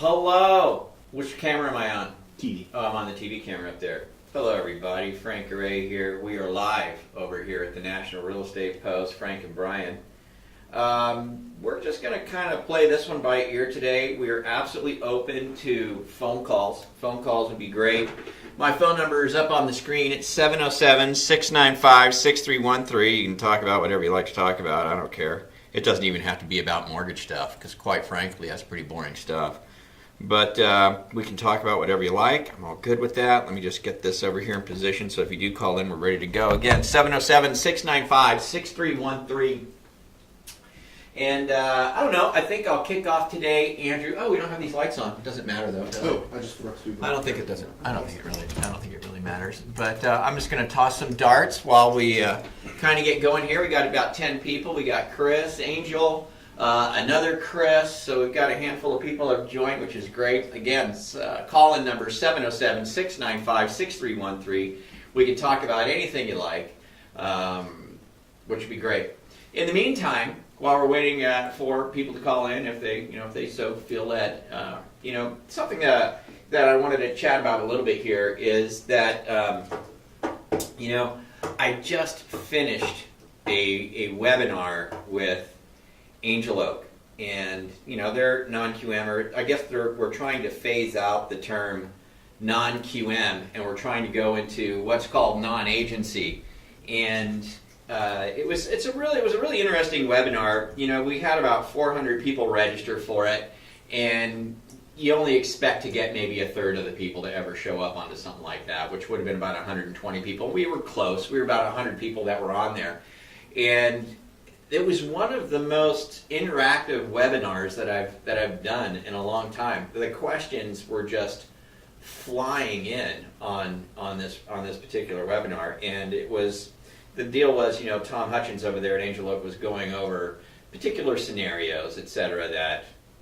Hello. Which camera am I on? TV. Oh, I'm on the TV camera up there. Hello, everybody. Frank Garay here. We are live over here at the National Real Estate Post, Frank and Brian. We're just going to kind of play this one by ear today. We are absolutely open to phone calls. Phone calls would be great. My phone number is up on the screen. It's 707-695-6313. You can talk about whatever you like to talk about. I don't care. It doesn't even have to be about mortgage stuff, because quite frankly, that's pretty boring stuff. But we can talk about whatever you like. I'm all good with that. Let me just get this over here in position so if you do call in, we're ready to go. Again, 707-695-6313. And I don't know. I think I'll kick off today, Andrew. Oh, we don't have these lights on. It doesn't matter though. Does it? Oh, I just forgot to do that. I don't think it doesn't. I don't think it really matters. But I'm just going to toss some darts while we kind of get going here. We got about 10 people. We got Chris, Angel, another Chris. So we've got a handful of people that have joined, which is great. Again, call-in number 707-695-6313. We can talk about anything you like, which would be great. In the meantime, while we're waiting for people to call in, if they so feel led, something that I wanted to chat about a little bit here is that I just finished a webinar with Angel Oak, and they're non-QM, or I guess we're trying to phase out the term non-QM, and we're trying to go into what's called non-agency, and it was a really interesting webinar. We had about 400 people register for it, and you only expect to get maybe a third of the people to ever show up onto something like that, which would have been about 120 people. We were close. We were about 100 people that were on there, and it was one of the most interactive webinars that I've done in a long time. The questions were just flying in on this particular webinar, and it was. The deal was, Tom Hutchins over there at Angel Oak was going over particular scenarios, et cetera,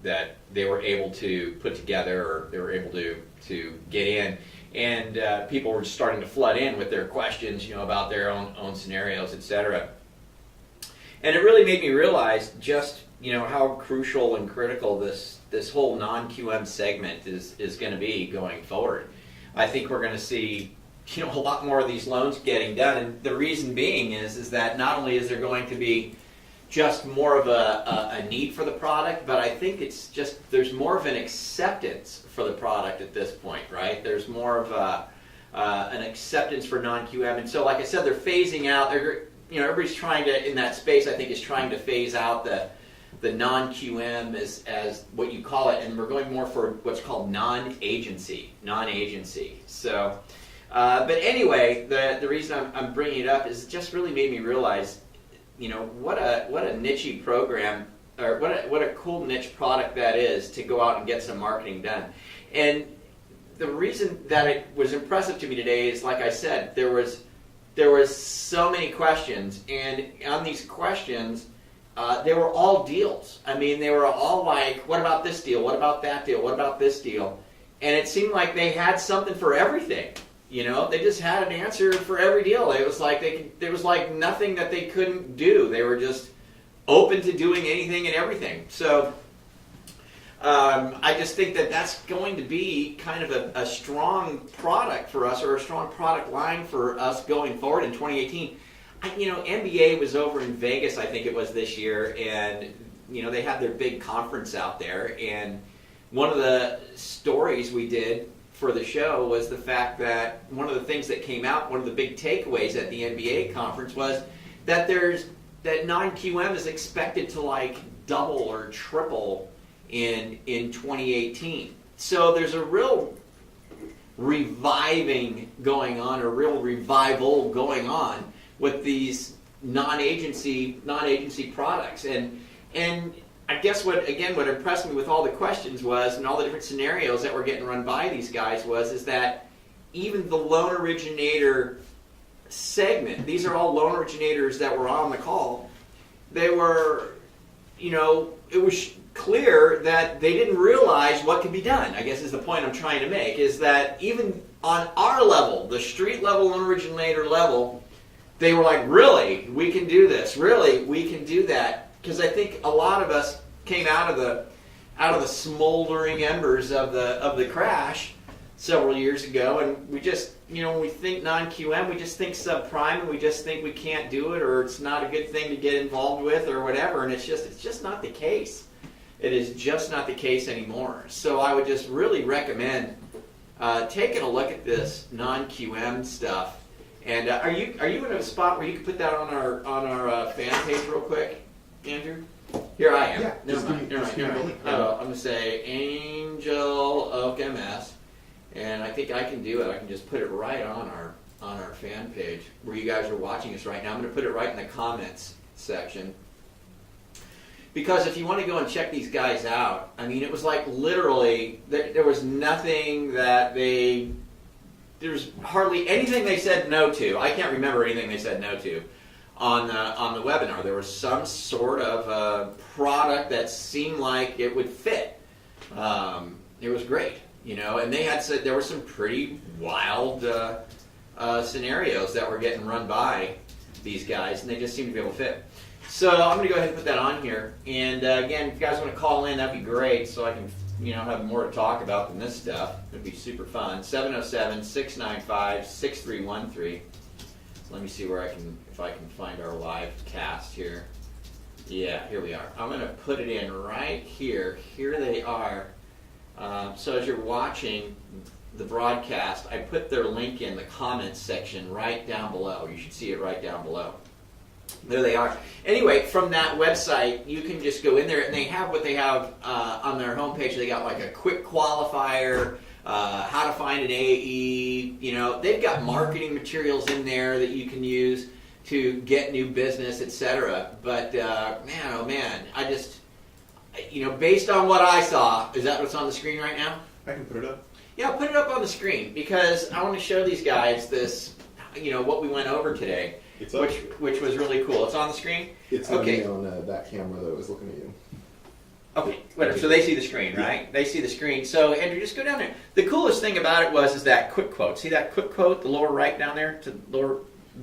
that they were able to put together, or they were able to get in, and people were starting to flood in with their questions, about their own scenarios, et cetera. And it really made me realize just, how crucial and critical this whole non-QM segment is going to be going forward. I think we're going to see a lot more of these loans getting done, and the reason being is that not only is there going to be just more of a need for the product, but I think it's just there's more of an acceptance for the product at this point, right? There's more of an acceptance for non-QM, and so like I said, they're phasing out. Everybody's trying to, in that space, I think, is trying to phase out the non-QM as what you call it, and we're going more for what's called non-agency. So. But anyway, the reason I'm bringing it up is it just really made me realize, what a niche program, or what a cool niche product that is to go out and get some marketing done. And the reason that it was impressive to me today is, like I said, there was so many questions, and on these questions, they were all deals. I mean, they were all like, what about this deal? What about that deal? What about this deal? And it seemed like they had something for everything. They just had an answer for every deal. It was like there was like nothing that they couldn't do. They were just open to doing anything and everything. So I just think that that's going to be kind of a strong product for us, or a strong product line for us going forward in 2018. NBA was over in Vegas, I think it was this year, and they had their big conference out there. And one of the stories we did for the show was the fact that one of the things that came out, one of the big takeaways at the NBA conference was that that non-QM is expected to like double or triple in 2018. So there's a real reviving going on, a real revival going on with these non-agency products. And I guess what impressed me with all the questions was, and all the different scenarios that were getting run by these guys is that even the loan originator segment, these are all loan originators that were on the call, they were, it was clear that they didn't realize what could be done, I guess is the point I'm trying to make, is that even on our level, the street level loan originator level, they were like, really, we can do this, really, we can do that. Because I think a lot of us came out of out of the smoldering embers of the crash several years ago, and we just, when we think non-QM, we just think subprime, and we just think we can't do it, or it's not a good thing to get involved with, or whatever, and it's just not the case. It is just not the case anymore. So I would just really recommend taking a look at this non-QM stuff. And are you in a spot where you can put that on our fan page real quick, Andrew? Here I am. Yeah, Never mind. I'm going to say Angel Oak MS, and I think I can do it. I can just put it right on our fan page where you guys are watching us right now. I'm going to put it right in the comments section. Because if you want to go and check these guys out, I mean, it was like literally, there was nothing that there's hardly anything they said no to. I can't remember anything they said no to on the webinar. There was some sort of product that seemed like it would fit. It was great, and they had said there were some pretty wild scenarios that were getting run by these guys, and they just seemed to be able to fit. So I'm going to go ahead and put that on here. And again, if you guys want to call in, that'd be great, so I can have more to talk about than this stuff. It'd be super fun. 707-695-6313. Let me see if I can find our live cast here. Yeah, here we are. I'm going to put it in right here. Here they are. So as you're watching the broadcast, I put their link in the comments section right down below. You should see it right down below. There they are. Anyway, from that website, you can just go in there, and they have what they have on their homepage. They got like a quick qualifier, how to find an AE. They've got marketing materials in there that you can use to get new business, etc. But man, oh man, I just, based on what I saw, is that what's on the screen right now? I can put it up. Yeah, put it up on the screen because I want to show these guys this, what we went over today. It's up. Which was really cool. It's on the screen? It's okay. On that camera that was looking at you. Okay, whatever. So they see the screen, right? Yeah. They see the screen. So Andrew, just go down there. The coolest thing about it is that quick quote. See that quick quote, the lower right down there to the lower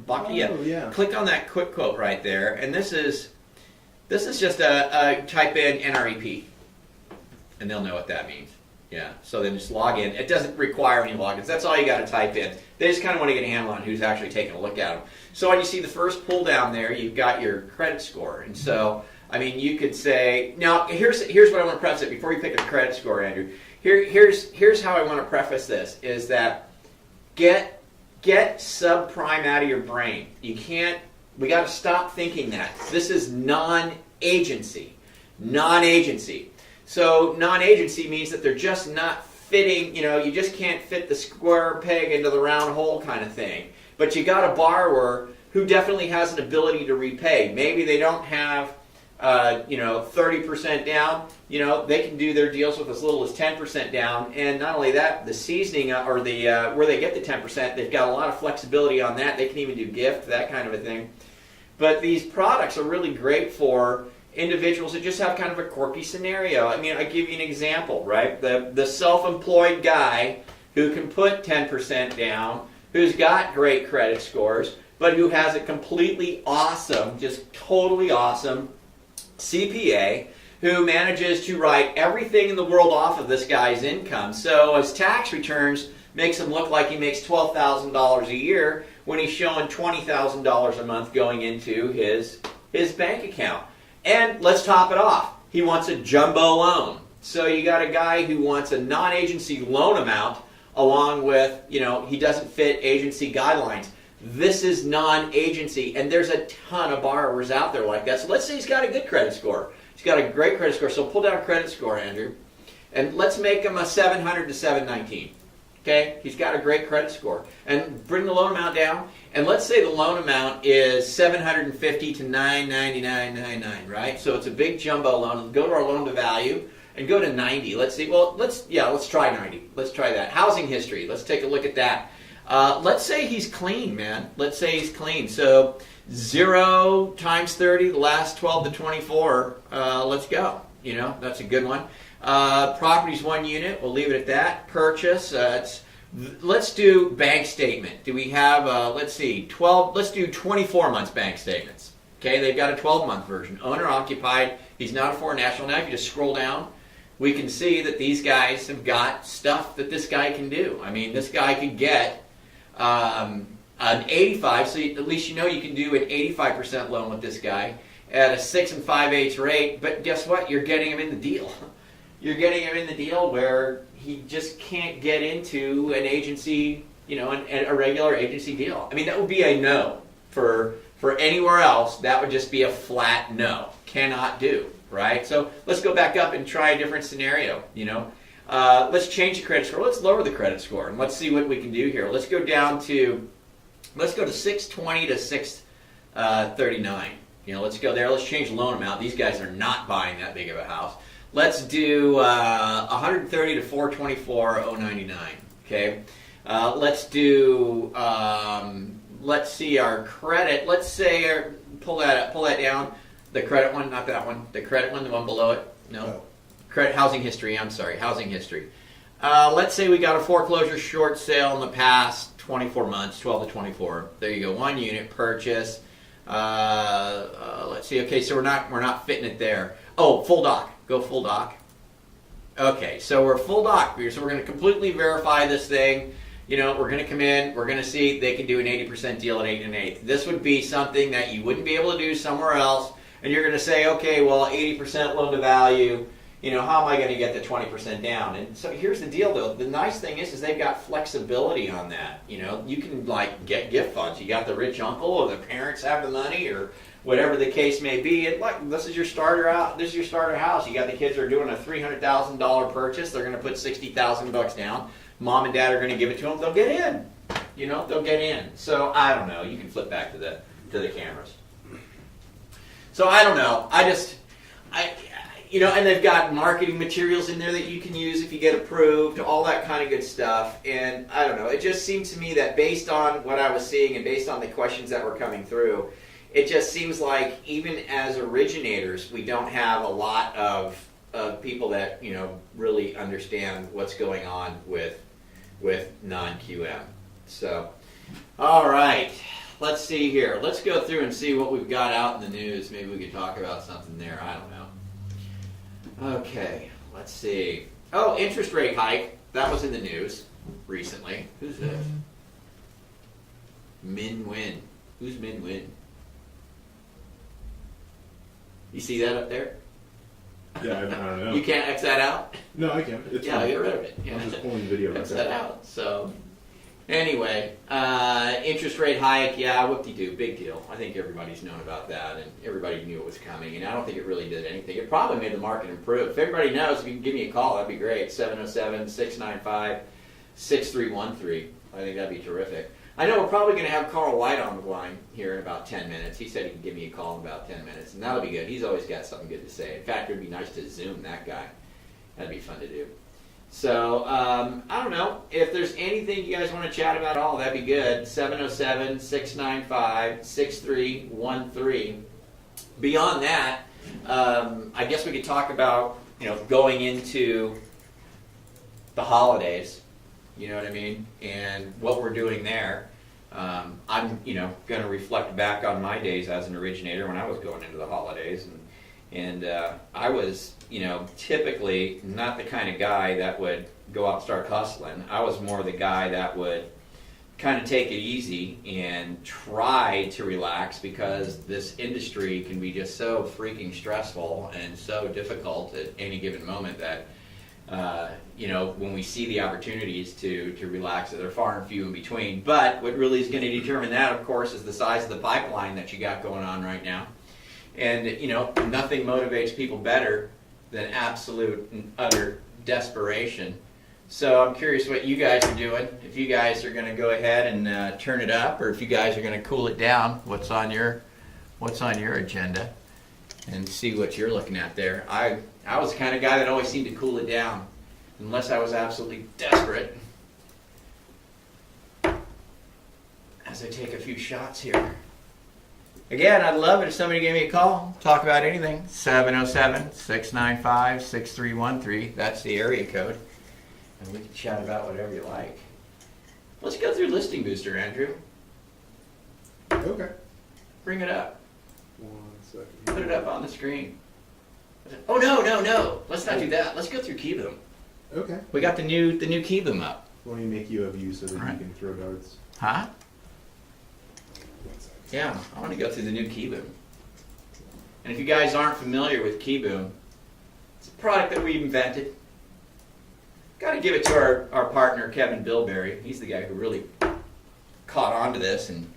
box? Yeah. Click on that quick quote right there, and this is just a type in NREP, and they'll know what that means. Yeah, so then just log in. It doesn't require any logins. That's all you got to type in. They just kind of want to get a handle on who's actually taking a look at them. So when you see the first pull down there, you've got your credit score. And so, I mean, you could say, now here's what I want to preface it before you pick a credit score, Andrew. Here's how I want to preface this, is that get subprime out of your brain. We got to stop thinking that. This is non-agency. Non-agency. So non-agency means that they're just not fitting, you just can't fit the square peg into the round hole kind of thing. But you got a borrower who definitely has an ability to repay. Maybe they don't have, 30% down. They can do their deals with as little as 10% down. And not only that, the seasoning or the where they get the 10%, they've got a lot of flexibility on that. They can even do gift, that kind of a thing. But these products are really great for individuals that just have kind of a quirky scenario. I mean, I give you an example, right? The self-employed guy who can put 10% down, who's got great credit scores, but who has a completely awesome, just totally awesome CPA who manages to write everything in the world off of this guy's income. So his tax returns makes him look like he makes $12,000 a year when he's showing $20,000 a month going into his bank account. And let's top it off. He wants a jumbo loan. So you got a guy who wants a non-agency loan amount along with, he doesn't fit agency guidelines. This is non-agency, and there's a ton of borrowers out there like that. So let's say he's got a good credit score. He's got a great credit score. So pull down credit score, Andrew, and let's make him a 700 to 719. Okay, he's got a great credit score, and bring the loan amount down. And let's say the loan amount is 750 to 999.99, right? So it's a big jumbo loan. Go to our loan to value and go to 90. Let's see. Well, let's try 90. Let's try that. Housing history. Let's take a look at that. Let's say he's clean, man. Let's say he's clean. So 0 times 30, the last 12 to 24. Let's go. That's a good one. Property's 1 unit. We'll leave it at that. Purchase. Let's do bank statement. Do we have, let's see, 12, let's do 24 months bank statements. Okay, they've got a 12-month version. Owner occupied. He's not a foreign national. Now if you just scroll down, we can see that these guys have got stuff that this guy can do. I mean, this guy could get an 85, so at least you know you can do an 85% loan with this guy at a 6 5/8 rate. But guess what? You're getting him in the deal. You're getting him in the deal where he just can't get into an agency, a regular agency deal. I mean, that would be a no. For anywhere else, that would just be a flat no. Cannot do, right? So let's go back up and try a different scenario, Let's change the credit score. Let's lower the credit score, and let's see what we can do here. Let's go to 620 to 639. Let's go there. Let's change the loan amount. These guys are not buying that big of a house. Let's do 130 to 424,099. Okay. Let's do. Let's see our credit. Let's say pull that down. The credit one, not that one. The credit one, the one below it. No. Oh. Credit housing history. I'm sorry, housing history. Let's say we got a foreclosure short sale in the past 24 months, 12 to 24. There you go. 1 unit purchase. Let's see. Okay, so we're not fitting it there. Oh, full doc. Go full doc. Okay, so we're full doc. So we're going to completely verify this thing. We're going to come in. We're going to see they can do an 80% deal at 8 1/8. This would be something that you wouldn't be able to do somewhere else. And you're going to say, okay, well, 80% loan to value. How am I going to get the 20% down? And so here's the deal, though. The nice thing is they've got flexibility on that. You can get gift funds. You got the rich uncle, or the parents have the money, or whatever the case may be. And this is your starter out. This is your starter house. You got the kids that are doing a $300,000 purchase. They're going to put $60,000 down. Mom and dad are going to give it to them. They'll get in. They'll get in. So I don't know. You can flip back to the cameras. So I don't know. And they've got marketing materials in there that you can use if you get approved, all that kind of good stuff. And I don't know, it just seems to me that based on what I was seeing and based on the questions that were coming through, it just seems like even as originators, we don't have a lot of people that, really understand what's going on with non-QM. So, all right. Let's see here. Let's go through and see what we've got out in the news. Maybe we could talk about something there. I don't know. Okay, let's see. Oh, interest rate hike. That was in the news recently. Who's this? Min Win. Who's Min Win? You see that up there? Yeah, I don't know. You can't X that out? No, I can. It's Yeah, fine. get rid of it. Yeah. I'm just pulling the video right X there. that out. So, anyway, interest rate hike, yeah, whoop-de-doo, big deal. I think everybody's known about that, and everybody knew it was coming, and I don't think it really did anything. It probably made the market improve. If everybody knows, if you can give me a call, that'd be great. 707-695-6313. I think that'd be terrific. I know we're probably going to have Carl White on the line here in about 10 minutes. He said he can give me a call in about 10 minutes, and that'll be good. He's always got something good to say. In fact, it would be nice to Zoom that guy. That'd be fun to do. So, I don't know. If there's anything you guys want to chat about at all, that'd be good. 707-695-6313. Beyond that, I guess we could talk about, going into the holidays. You know what I mean? And what we're doing there. I'm, going to reflect back on my days as an originator when I was going into the holidays. And I was, typically not the kind of guy that would go out and start hustling. I was more the guy that would kind of take it easy and try to relax, because this industry can be just so freaking stressful and so difficult at any given moment that, when we see the opportunities to relax, they're far and few in between. But what really is going to determine that, of course, is the size of the pipeline that you got going on right now. And, nothing motivates people better than absolute and utter desperation. So I'm curious what you guys are doing. If you guys are going to go ahead and turn it up, or if you guys are going to cool it down, what's on your agenda, and see what you're looking at there. I was the kind of guy that always seemed to cool it down, unless I was absolutely desperate. As I take a few shots here. Again, I'd love it if somebody gave me a call, talk about anything. 707-695-6313. That's the area code. And we can chat about whatever you like. Let's go through Listing Booster, Andrew. Okay. Bring it up. 1 second. Put it up on the screen. Oh no! Let's not do that. Let's go through Keyboom. Okay. We got the new Keyboom up. Let me make you a view so that All right. you can throw darts. Huh? One second. Yeah, I want to go through the new Keyboom. And if you guys aren't familiar with Keyboom, it's a product that we invented. Got to give it to our partner Kevin Bilberry. He's the guy who really caught on to this and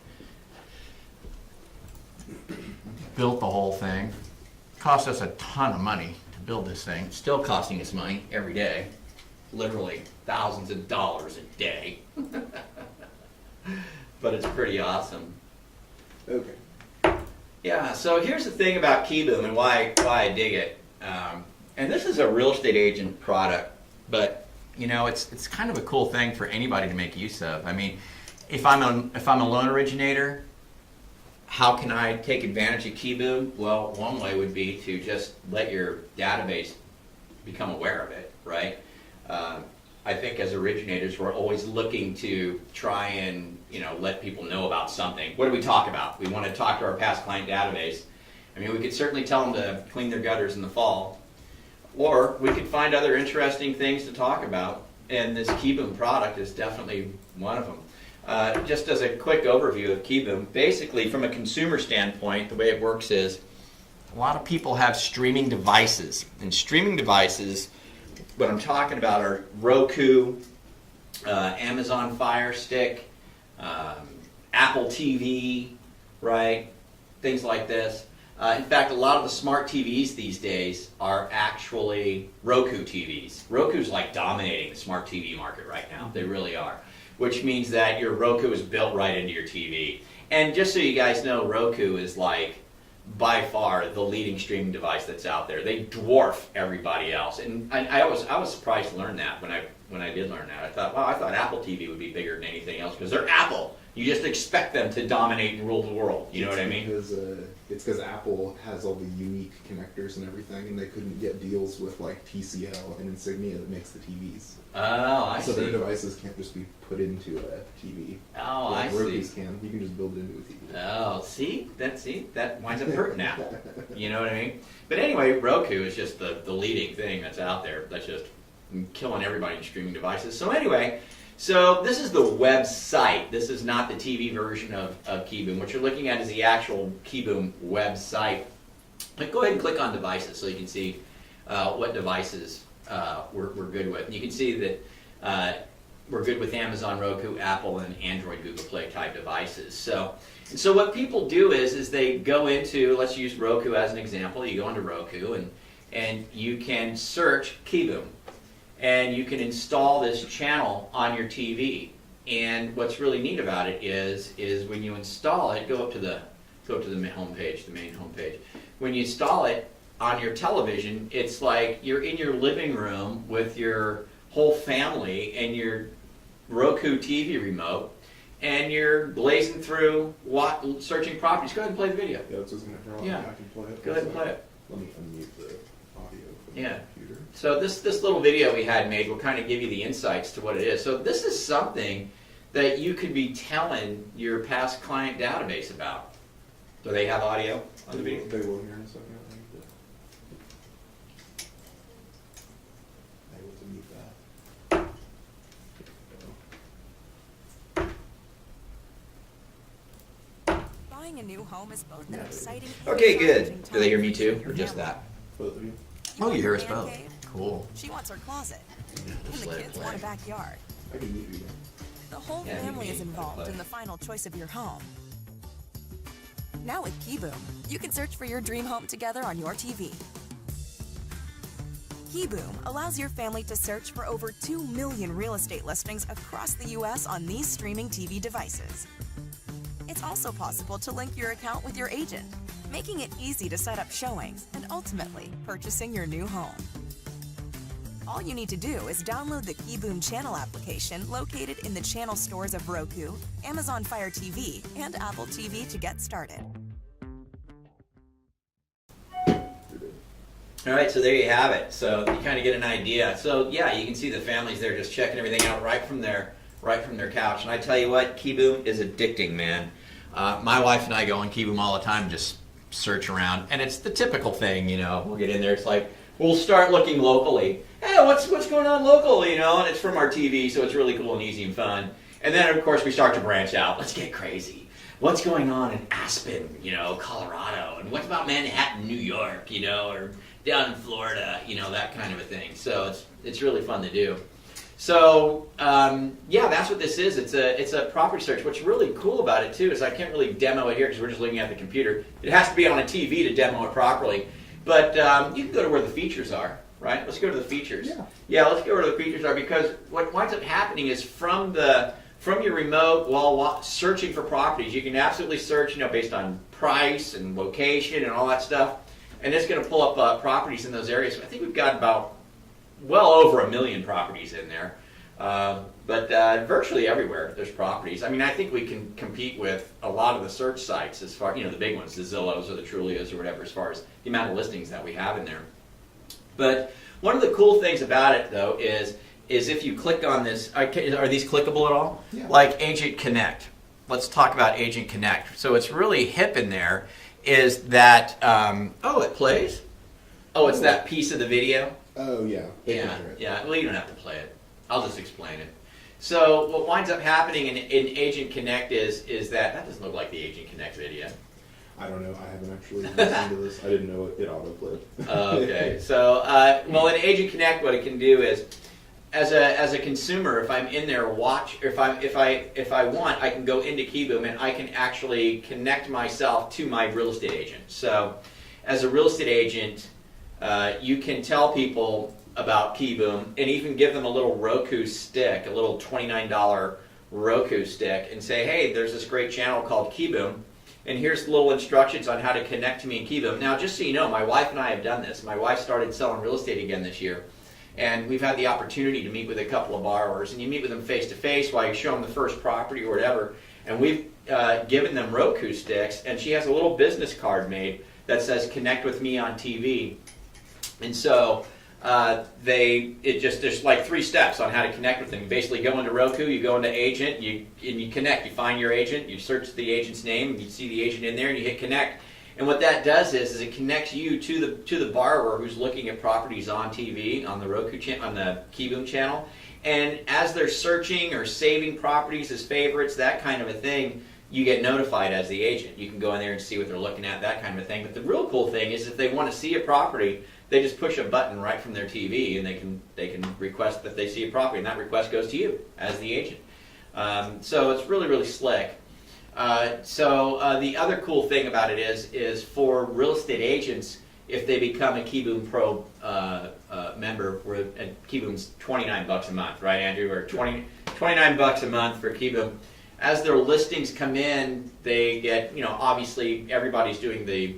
built the whole thing. Cost us a ton of money to build this thing. It's still costing us money every day. Literally thousands of dollars a day. But it's pretty awesome. Okay. Yeah, so here's the thing about Keyboom and why I dig it. And this is a real estate agent product, but you know, it's kind of a cool thing for anybody to make use of. I mean, if I'm a loan originator, how can I take advantage of Keyboom? Well, one way would be to just let your database become aware of it, right? I think as originators, we're always looking to try and, you know, let people know about something. What do we talk about? We want to talk to our past client database. I mean, we could certainly tell them to clean their gutters in the fall, or we could find other interesting things to talk about, and this Keyboom product is definitely one of them. Just as a quick overview of Keyboom, basically from a consumer standpoint, the way it works is a lot of people have streaming devices, and streaming devices, what I'm talking about are Roku, Amazon Fire Stick, Apple TV, right? Things like this. In fact, a lot of the smart TVs these days are actually Roku TVs. Roku's like dominating the smart TV market right now. They really are. Which means that your Roku is built right into your TV. And just so you guys know, Roku is like by far the leading streaming device that's out there. They dwarf everybody else. And I was surprised to learn that when I did learn that. I thought, wow, I thought Apple TV would be bigger than anything else because they're Apple. You just expect them to dominate and rule the world. You know what I mean? It's because Apple has all the unique connectors and everything, and they couldn't get deals with like TCL and Insignia that makes the TVs. Oh, I see. So their devices can't just be put into a TV. Oh, like I see. Roku's can. You can just build it into a TV. Oh, see, that winds up hurting Apple. You know what I mean? But anyway, Roku is just the leading thing that's out there. That's just killing everybody in streaming devices. So anyway, so this is the website. This is not the TV version of Keyboom. What you're looking at is the actual Keyboom website. But go ahead and click on devices so you can see what devices we're good with. And you can see that we're good with Amazon, Roku, Apple, and Android, Google Play type devices. So what people do is they go into, let's use Roku as an example. You go into Roku and you can search Keyboom. And you can install this channel on your TV. And what's really neat about it is when you install it, go to the home page, the main home page. When you install it on your television, it's like you're in your living room with your whole family and your Roku TV remote, and you're blazing through searching properties. Go ahead and play the video. Yeah, that's what's going to draw. Yeah. I can play it. Go ahead and play it. Let me unmute the audio from Yeah. the computer. So this little video we had made will kind of give you the insights to what it is. So this is something that you could be telling your past client database about. Do they have audio on the video? They will here in a second. I think, but able to mute that. Buying a new home is both an exciting and Okay, challenging good. Do they hear me time for too, you and or your just family. that? Both of you. You want you hear a us man both. cave? Cool. She wants her closet. Just And let the it kids play. want a backyard. I can mute you again. The whole Yeah, family you is can involved play. in the final choice of your home. Now with Keyboom, you can search for your dream home together on your TV. Keyboom allows your family to search for over 2 million real estate listings across the U.S. on these streaming TV devices. It's also possible to link your account with your agent, making it easy to set up showings and ultimately purchasing your new home. All you need to do is download the Keyboom channel application located in the channel stores of Roku, Amazon Fire TV, and Apple TV to get started. All right, so there you have it. So you kind of get an idea. So yeah, you can see the families there just checking everything out right from their couch. And I tell you what, Keyboom is addicting, man. My wife and I go on Keyboom all the time, just search around, and it's the typical thing, we'll get in there, it's like, we'll start looking locally. Hey, what's going on local, and it's from our TV, so it's really cool and easy and fun. And then, of course, we start to branch out. Let's get crazy. What's going on in Aspen, Colorado? And what about Manhattan, New York, or down in Florida, that kind of a thing. So it's really fun to do. So, that's what this is. It's a property search. What's really cool about it, too, is I can't really demo it here because we're just looking at the computer. It has to be on a TV to demo it properly. But you can go to where the features are, right? Let's go to the features. Yeah, let's go where the features are, because what winds up happening is from your remote, while searching for properties, you can absolutely search, based on price and location and all that stuff, and it's going to pull up properties in those areas. I think we've got about well over 1 million properties in there, but virtually everywhere there's properties. I mean, I think we can compete with a lot of the search sites as far, the big ones, the Zillows or the Trulias or whatever, as far as the amount of listings that we have in there. But one of the cool things about it, though, is if you click on this, are these clickable at all? Yeah. Like Agent Connect. Let's talk about Agent Connect. So it's really hip in there is that, it plays? Oh, it's that piece of the video? Oh, yeah. Yeah. Well, you don't have to play it. I'll just explain it. So what winds up happening in Agent Connect is that doesn't look like the Agent Connect video. I don't know. I haven't actually listened to this. I didn't know it autoplayed. Okay. So, in Agent Connect, what it can do is, as a consumer, if I'm in there, if I want, I can go into Keyboom and I can actually connect myself to my real estate agent. So, as a real estate agent, you can tell people about Keyboom and even give them a little Roku stick, a little $29 Roku stick, and say, hey, there's this great channel called Keyboom, and here's little instructions on how to connect to me in Keyboom. Now, just so you know, my wife and I have done this. My wife started selling real estate again this year, and we've had the opportunity to meet with a couple of borrowers, and you meet with them face-to-face while you show them the first property or whatever, and we've given them Roku sticks, and she has a little business card made that says, connect with me on TV. And so there's like 3 steps on how to connect with them. You basically go into Roku, you go into agent, and you connect. You find your agent, you search the agent's name, and you see the agent in there, and you hit connect. And what that does is it connects you to the borrower who's looking at properties on TV, on the Roku channel, on the Keyboom channel. And as they're searching or saving properties as favorites, that kind of a thing, you get notified as the agent. You can go in there and see what they're looking at, that kind of a thing. But the real cool thing is if they want to see a property, they just push a button right from their TV, and they can request that they see a property, and that request goes to you as the agent. So it's really, really slick. The other cool thing about it is for real estate agents, if they become a Keyboom Pro member, Keyboom's $29 a month, right, Andrew? Or $29 a month for Keyboom. As their listings come in, they get, obviously everybody's doing the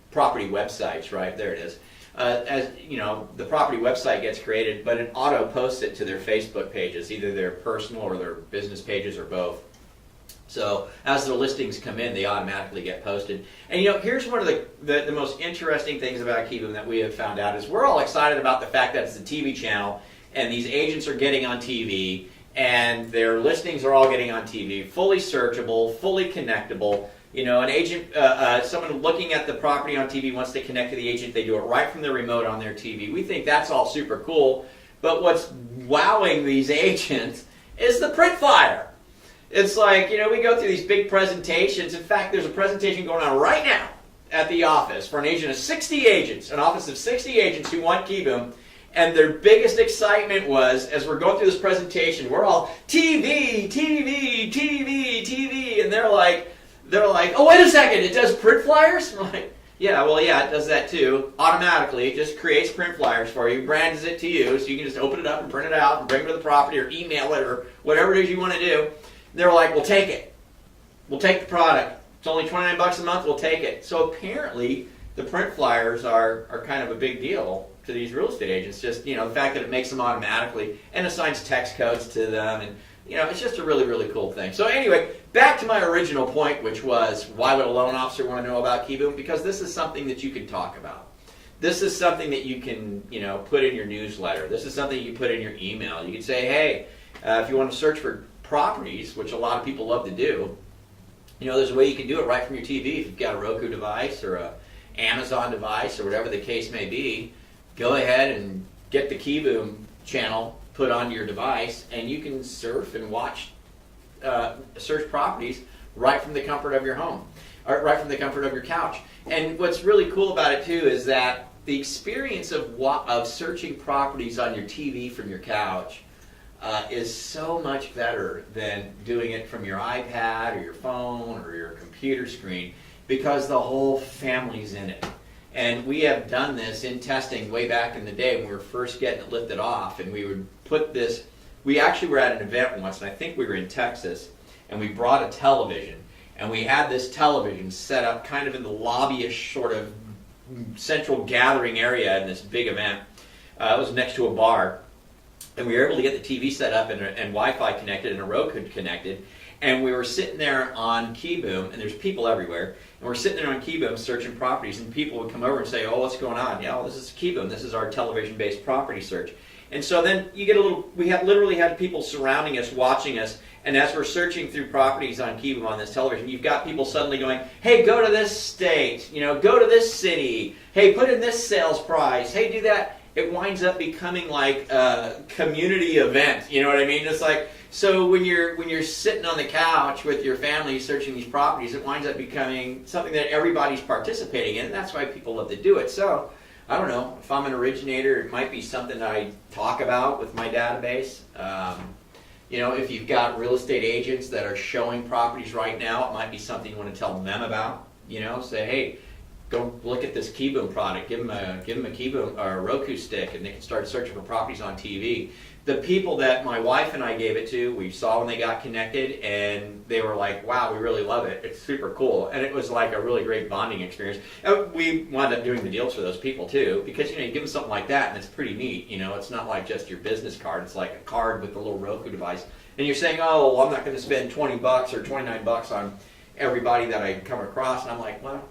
property websites, right? There it is. As the property website gets created, but it auto posts it to their Facebook pages, either their personal or their business pages or both. So as their listings come in, they automatically get posted. And here's one of the most interesting things about Keyboom that we have found out is we're all excited about the fact that it's a TV channel, and these agents are getting on TV, and their listings are all getting on TV, fully searchable, fully connectable. An agent, someone looking at the property on TV wants to connect to the agent, they do it right from their remote on their TV. We think that's all super cool, but what's wowing these agents is the print flyer. It's like, we go through these big presentations. In fact, there's a presentation going on right now at the office for an agent of 60 agents, an office of 60 agents who want Keyboom. And their biggest excitement was, as we're going through this presentation, we're all TV, TV, TV, TV, and they're like, oh, wait a second, it does print flyers? I'm like, yeah, it does that too. Automatically, it just creates print flyers for you, brands it to you, so you can just open it up and print it out and bring it to the property or email it or whatever it is you want to do. They're like, we'll take it. We'll take the product. It's only $29 a month, we'll take it. So apparently, the print flyers are kind of a big deal to these real estate agents. Just, the fact that it makes them automatically and assigns text codes to them, and it's just a really, really cool thing. So anyway, back to my original point, which was, why would a loan officer want to know about Keyboom? Because this is something that you can talk about. This is something that you can, put in your newsletter. This is something you put in your email. You can say, hey, if you want to search for properties, which a lot of people love to do, there's a way you can do it right from your TV. If you've got a Roku device or a Amazon device or whatever the case may be, go ahead and get the KeyBoom channel put onto your device, and you can surf and watch, search properties right from the comfort of your home, or right from the comfort of your couch. And what's really cool about it too is that the experience of searching properties on your TV from your couch is so much better than doing it from your iPad or your phone or your computer screen, because the whole family's in it. And we have done this in testing way back in the day when we were first getting it lifted off, and we would put this, we actually were at an event once, and I think we were in Texas, and we brought a television, and we had this television set up kind of in the lobby-ish sort of central gathering area in this big event. It was next to a bar, and we were able to get the TV set up and Wi-Fi connected and a Roku connected, and we were sitting there on KeyBoom, and there's people everywhere, and we're sitting there on KeyBoom searching properties, and people would come over and say, oh, what's going on? Yeah, well, this is KeyBoom. This is our television-based property search. And so then you get a little, we had literally had people surrounding us, watching us, and as we're searching through properties on KeyBoom on this television, you've got people suddenly going, hey, go to this state, go to this city, hey, put in this sales price, hey, do that. It winds up becoming like a community event, you know what I mean? It's like, so when you're sitting on the couch with your family searching these properties, it winds up becoming something that everybody's participating in, and that's why people love to do it. So, I don't know, if I'm an originator, it might be something that I talk about with my database. If you've got real estate agents that are showing properties right now, it might be something you want to tell them about. Say, hey, go look at this KeyBoom product. Give them a KeyBoom or a Roku stick, and they can start searching for properties on TV. The people that my wife and I gave it to, we saw when they got connected, and they were like, wow, we really love it. It's super cool. And it was like a really great bonding experience. And we wound up doing the deals for those people too, because you give them something like that, and it's pretty neat. It's not like just your business card. It's like a card with a little Roku device. And you're saying, oh, well, I'm not going to spend $20 or $29 on everybody that I come across. And I'm like, well,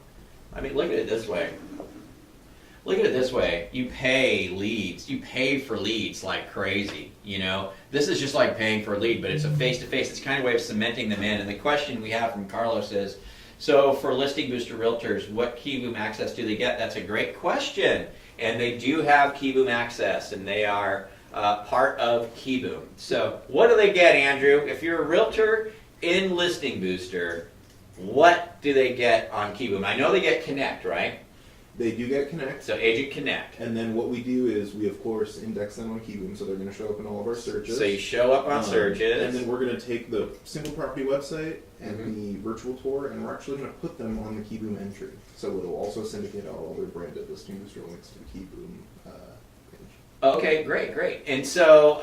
look at it this way. Look at it this way. You pay leads. You pay for leads like crazy. This is just like paying for a lead, but it's a face-to-face. It's kind of a way of cementing them in. And the question we have from Carlos is, so for Listing Booster Realtors, what KeyBoom access do they get? That's a great question. And they do have KeyBoom access, and they are part of KeyBoom. So what do they get, Andrew? If you're a realtor in Listing Booster, what do they get on KeyBoom? I know they get Connect, right? They do get Connect. So Agent Connect. And then what we do is we, of course, index them on KeyBoom, so they're going to show up in all of our searches. So you show up on searches. And then we're going to take the single property website and the virtual tour, and we're actually going to put them on the KeyBoom entry. So it'll also syndicate out all their branded Listing Booster links to the KeyBoom page. Okay, great. And so,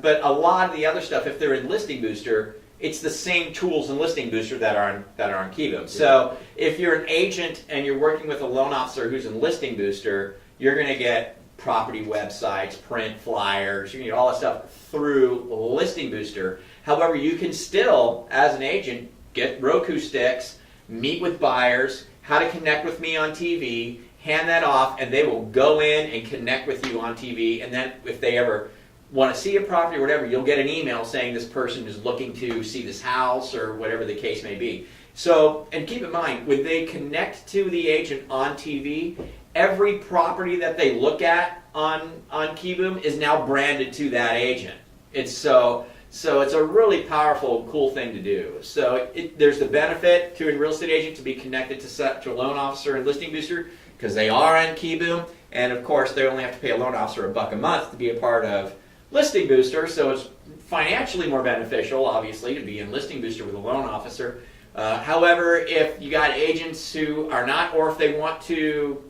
but a lot of the other stuff, if they're in Listing Booster, it's the same tools in Listing Booster that are on KeyBoom. So if you're an agent and you're working with a loan officer who's in Listing Booster, you're going to get property websites, print flyers, you get all that stuff through Listing Booster. However, you can still, as an agent, get Roku sticks, meet with buyers, how to connect with me on TV, hand that off, and they will go in and connect with you on TV. And then if they ever want to see a property or whatever, you'll get an email saying this person is looking to see this house or whatever the case may be. So, and keep in mind, when they connect to the agent on TV, every property that they look at on KeyBoom is now branded to that agent. So it's a really powerful, cool thing to do. So there's the benefit to a real estate agent to be connected to a loan officer and Listing Booster because they are on KeyBoom, and of course they only have to pay a loan officer $1 a month to be a part of Listing Booster, so it's financially more beneficial, obviously, to be in Listing Booster with a loan officer. However, if you got agents who are not, or if they want to,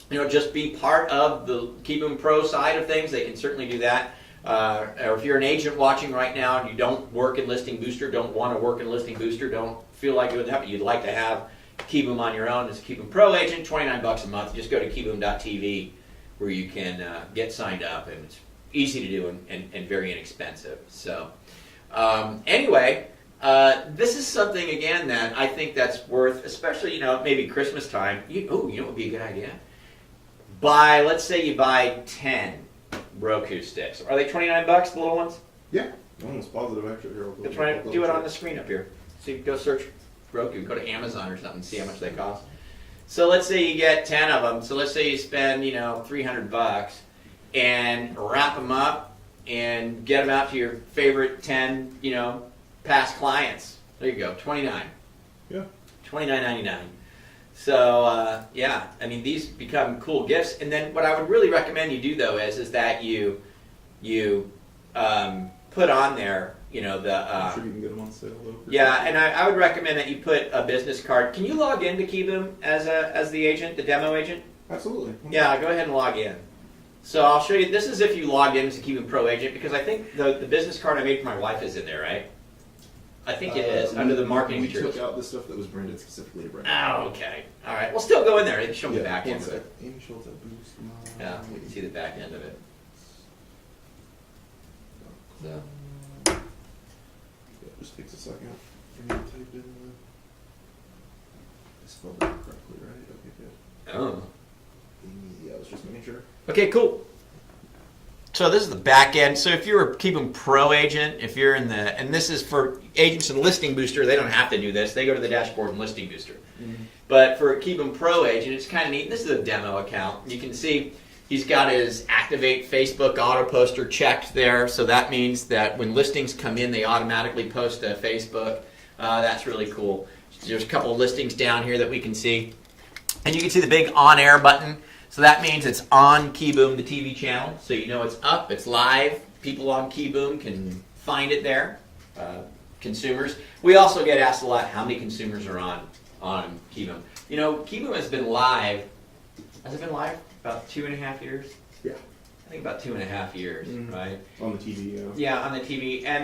just be part of the KeyBoom Pro side of things, they can certainly do that. Or if you're an agent watching right now and you don't work in Listing Booster, don't want to work in Listing Booster, don't feel like doing that, but you'd like to have KeyBoom on your own as a KeyBoom Pro agent, $29 a month. Just go to keyboom.tv where you can get signed up, and it's easy to do and very inexpensive. So anyway, this is something, again, that I think that's worth, especially, maybe Christmas time. What would be a good idea? Let's say you buy 10 Roku sticks. Are they $29, the little ones? Yeah, almost positive, actually. Do it on the screen up here. So you go search Roku. Go to Amazon or something and see how much they cost. So let's say you get 10 of them. So let's say you spend, $300 and wrap them up and get them out to your favorite 10, past clients. There you go, $29. Yeah. $29.99. So these become cool gifts. And then what I would really recommend you do though is that you put on there, I'm sure you can get them on sale though. Yeah, and I would recommend that you put a business card. Can you log into Keyboom as the agent, the demo agent? Absolutely. Yeah, go ahead and log in. So I'll show you. This is if you log in as a Keyboom Pro agent, because I think the business card I made for my wife is in there, right? I think it is under the marketing We materials. took out the stuff that was branded specifically to brand. Oh, okay. All right. Well, still go in there. Show me the back one end of sec. it. Amy Schultz at Boost. Yeah, you can see the back end of it. So. Yeah, it just takes a second for me to type in I spelled it correctly, right? Okay, good. Oh. Yeah, I was just making sure. Okay, cool. So this is the back end. So if you're a Keyboom Pro agent, if you're in the, and this is for agents and Listing Booster, they don't have to do this. They go to the dashboard and Listing Booster. Mm-hmm. But for a Keyboom Pro agent, it's kind of neat. This is a demo account. You can see he's got his Activate Facebook auto poster checked there. So that means that when listings come in, they automatically post to Facebook. That's really cool. There's a couple of listings down here that we can see. And you can see the big on-air button. So that means it's on Keyboom, the TV channel. So you know it's up, it's live. People on Keyboom can find it there. Consumers. We also get asked a lot how many consumers are on Keyboom. Keyboom has been live. Has it been live about 2.5 years? Yeah. I think about 2.5 years, right? On the TV, yeah. Yeah, on the TV. And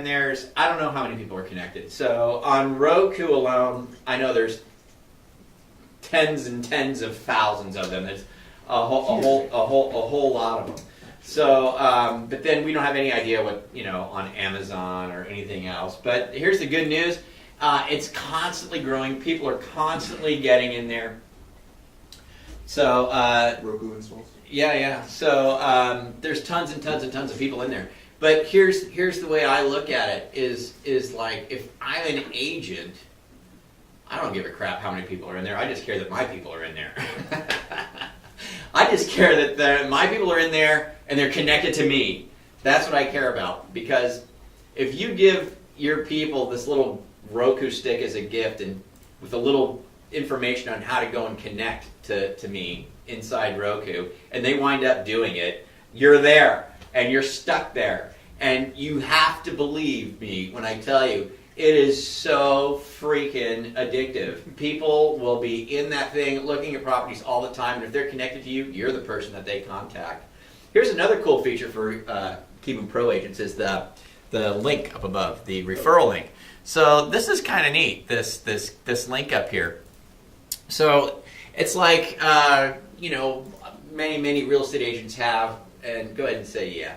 I don't know how many people are connected. So on Roku alone, I know there's tens and tens of thousands of them. There's a whole lot of them. So, but then we don't have any idea what, on Amazon or anything else. But here's the good news. It's constantly growing. People are constantly getting in there. So, Roku installs. Yeah. So there's tons and tons and tons of people in there. But here's the way I look at it is like if I'm an agent, I don't give a crap how many people are in there. I just care that my people are in there. I just care that my people are in there and they're connected to me. That's what I care about. Because if you give your people this little Roku stick as a gift and with a little information on how to go and connect to me inside Roku, and they wind up doing it, you're there and you're stuck there. And you have to believe me when I tell you, it is so freaking addictive. People will be in that thing looking at properties all the time, and if they're connected to you, you're the person that they contact. Here's another cool feature for Keyboom Pro agents is the link up above, the referral link. So this is kind of neat, this link up here. So it's like, many real estate agents have, and go ahead and say yeah.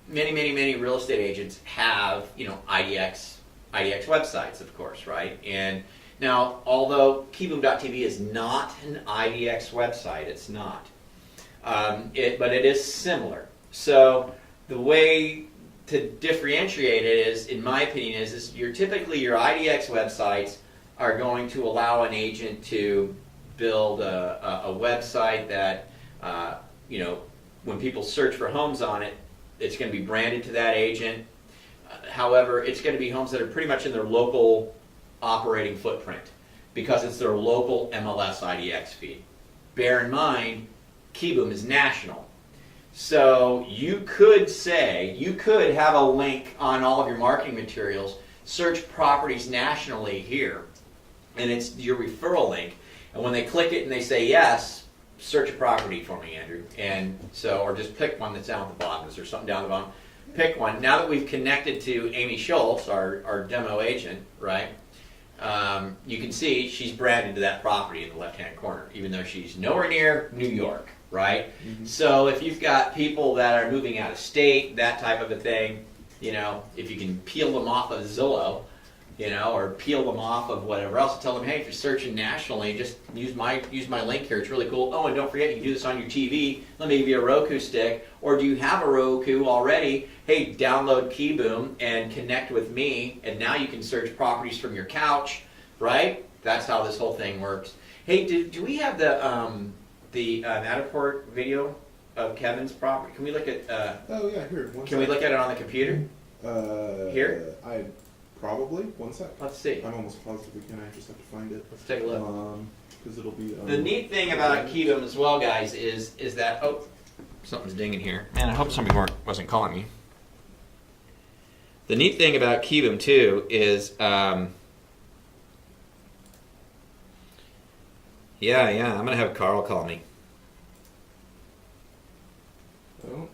Many real estate agents have, IDX websites, of course, right? And now, although Keyboom.tv is not an IDX website, it's not. But it is similar. So the way to differentiate it is, in my opinion, is your IDX websites are going to allow an agent to build a website that, when people search for homes on it, it's going to be branded to that agent. However, it's going to be homes that are pretty much in their local operating footprint because it's their local MLS IDX feed. Bear in mind, Keyboom is national. So you could have a link on all of your marketing materials, search properties nationally here, and it's your referral link. And when they click it and they say yes, search a property for me, Andrew. And so, or just pick one that's down at the bottom. Is there something down the bottom? Pick one. Now that we've connected to Amy Schultz, our demo agent, right? You can see she's branded to that property in the left-hand corner, even though she's nowhere near New York, right? Mm-hmm. So if you've got people that are moving out of state, that type of a thing, if you can peel them off of Zillow, or peel them off of whatever else, tell them, hey, if you're searching nationally, just use my link here. It's really cool. Oh, and don't forget, you can do this on your TV. Let me give you a Roku stick. Or do you have a Roku already? Hey, download Keyboom and connect with me, and now you can search properties from your couch right? That's how this whole thing works. Hey, do we have the Matterport video of Kevin's property? Can we look at? Oh yeah, here. Can we look at it on the computer? Here? I probably 1 sec. Let's see. I'm almost positive we can. I just have to find it. Let's take a look. Because it'll be. The neat thing about Keyboom as well, guys, is that something's dinging here. Man, I hope somebody wasn't calling me. The neat thing about Keyboom too is, yeah, I'm gonna have Carl call me. Oh,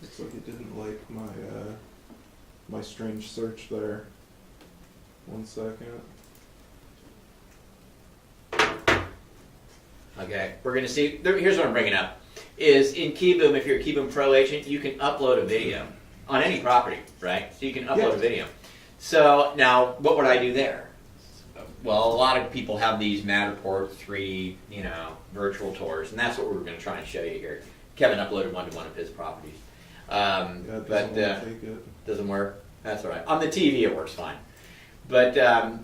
looks like it didn't like my my strange search there. 1 second. Okay, we're gonna see. Here's what I'm bringing up: is in Keyboom, if you're a Keyboom Pro agent, you can upload a video on any property, right? So you can upload a video. So now, what would I do there? Well, a lot of people have these Matterport 3, virtual tours, and that's what we're going to try and show you here. Kevin uploaded one to one of his properties, but doesn't work. That's all right. On the TV, it works fine, but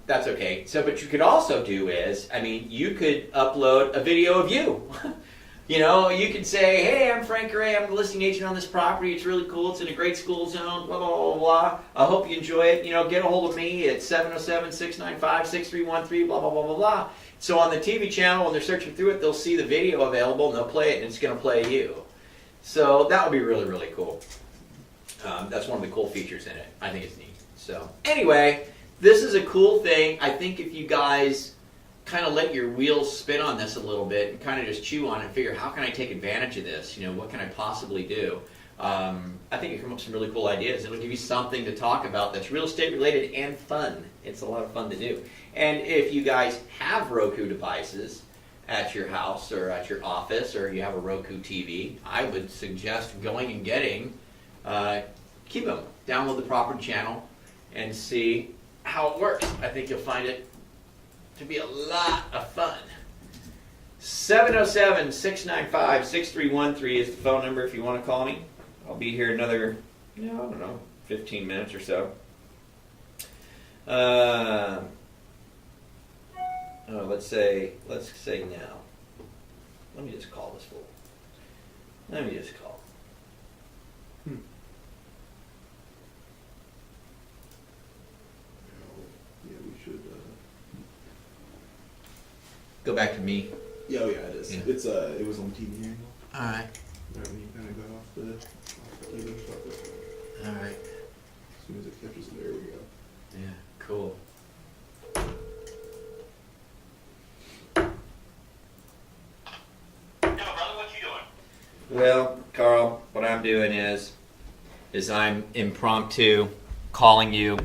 that's okay. So, what you could also do is, you could upload a video of you. You could say, hey, I'm Frank Garay, I'm the listing agent on this property, it's really cool, it's in a great school zone, blah, blah, blah, blah. I hope you enjoy it. Get a hold of me at 707-695-6313, blah, blah, blah, blah, blah. So on the TV channel, when they're searching through it, they'll see the video available, and they'll play it, and it's going to play you. So that would be really, really cool. That's one of the cool features in it. I think it's neat. So anyway, this is a cool thing. I think if you guys kind of let your wheels spin on this a little bit and kind of just chew on it and figure, how can I take advantage of this? What can I possibly do? I think you come up with some really cool ideas. It'll give you something to talk about that's real estate related and fun. It's a lot of fun to do. And if you guys have Roku devices at your house or at your office, or you have a Roku TV, I would suggest going and getting Keyboom. Download the proper channel and see how it works. I think you'll find it to be a lot of fun. 707-695-6313 is the phone number if you want to call me. I'll be here another, 15 minutes or so. Let's say now. Let me just call this fool. Let me just call. Yeah, we should. Go back to me. Yeah, it is. Yeah. It was on TV angle. All right. Right when you kind of got off the Keyboom stuff. All right. As soon as it catches, there we go. Yeah. Cool. Well, Carl, what I'm doing is I'm impromptu calling you,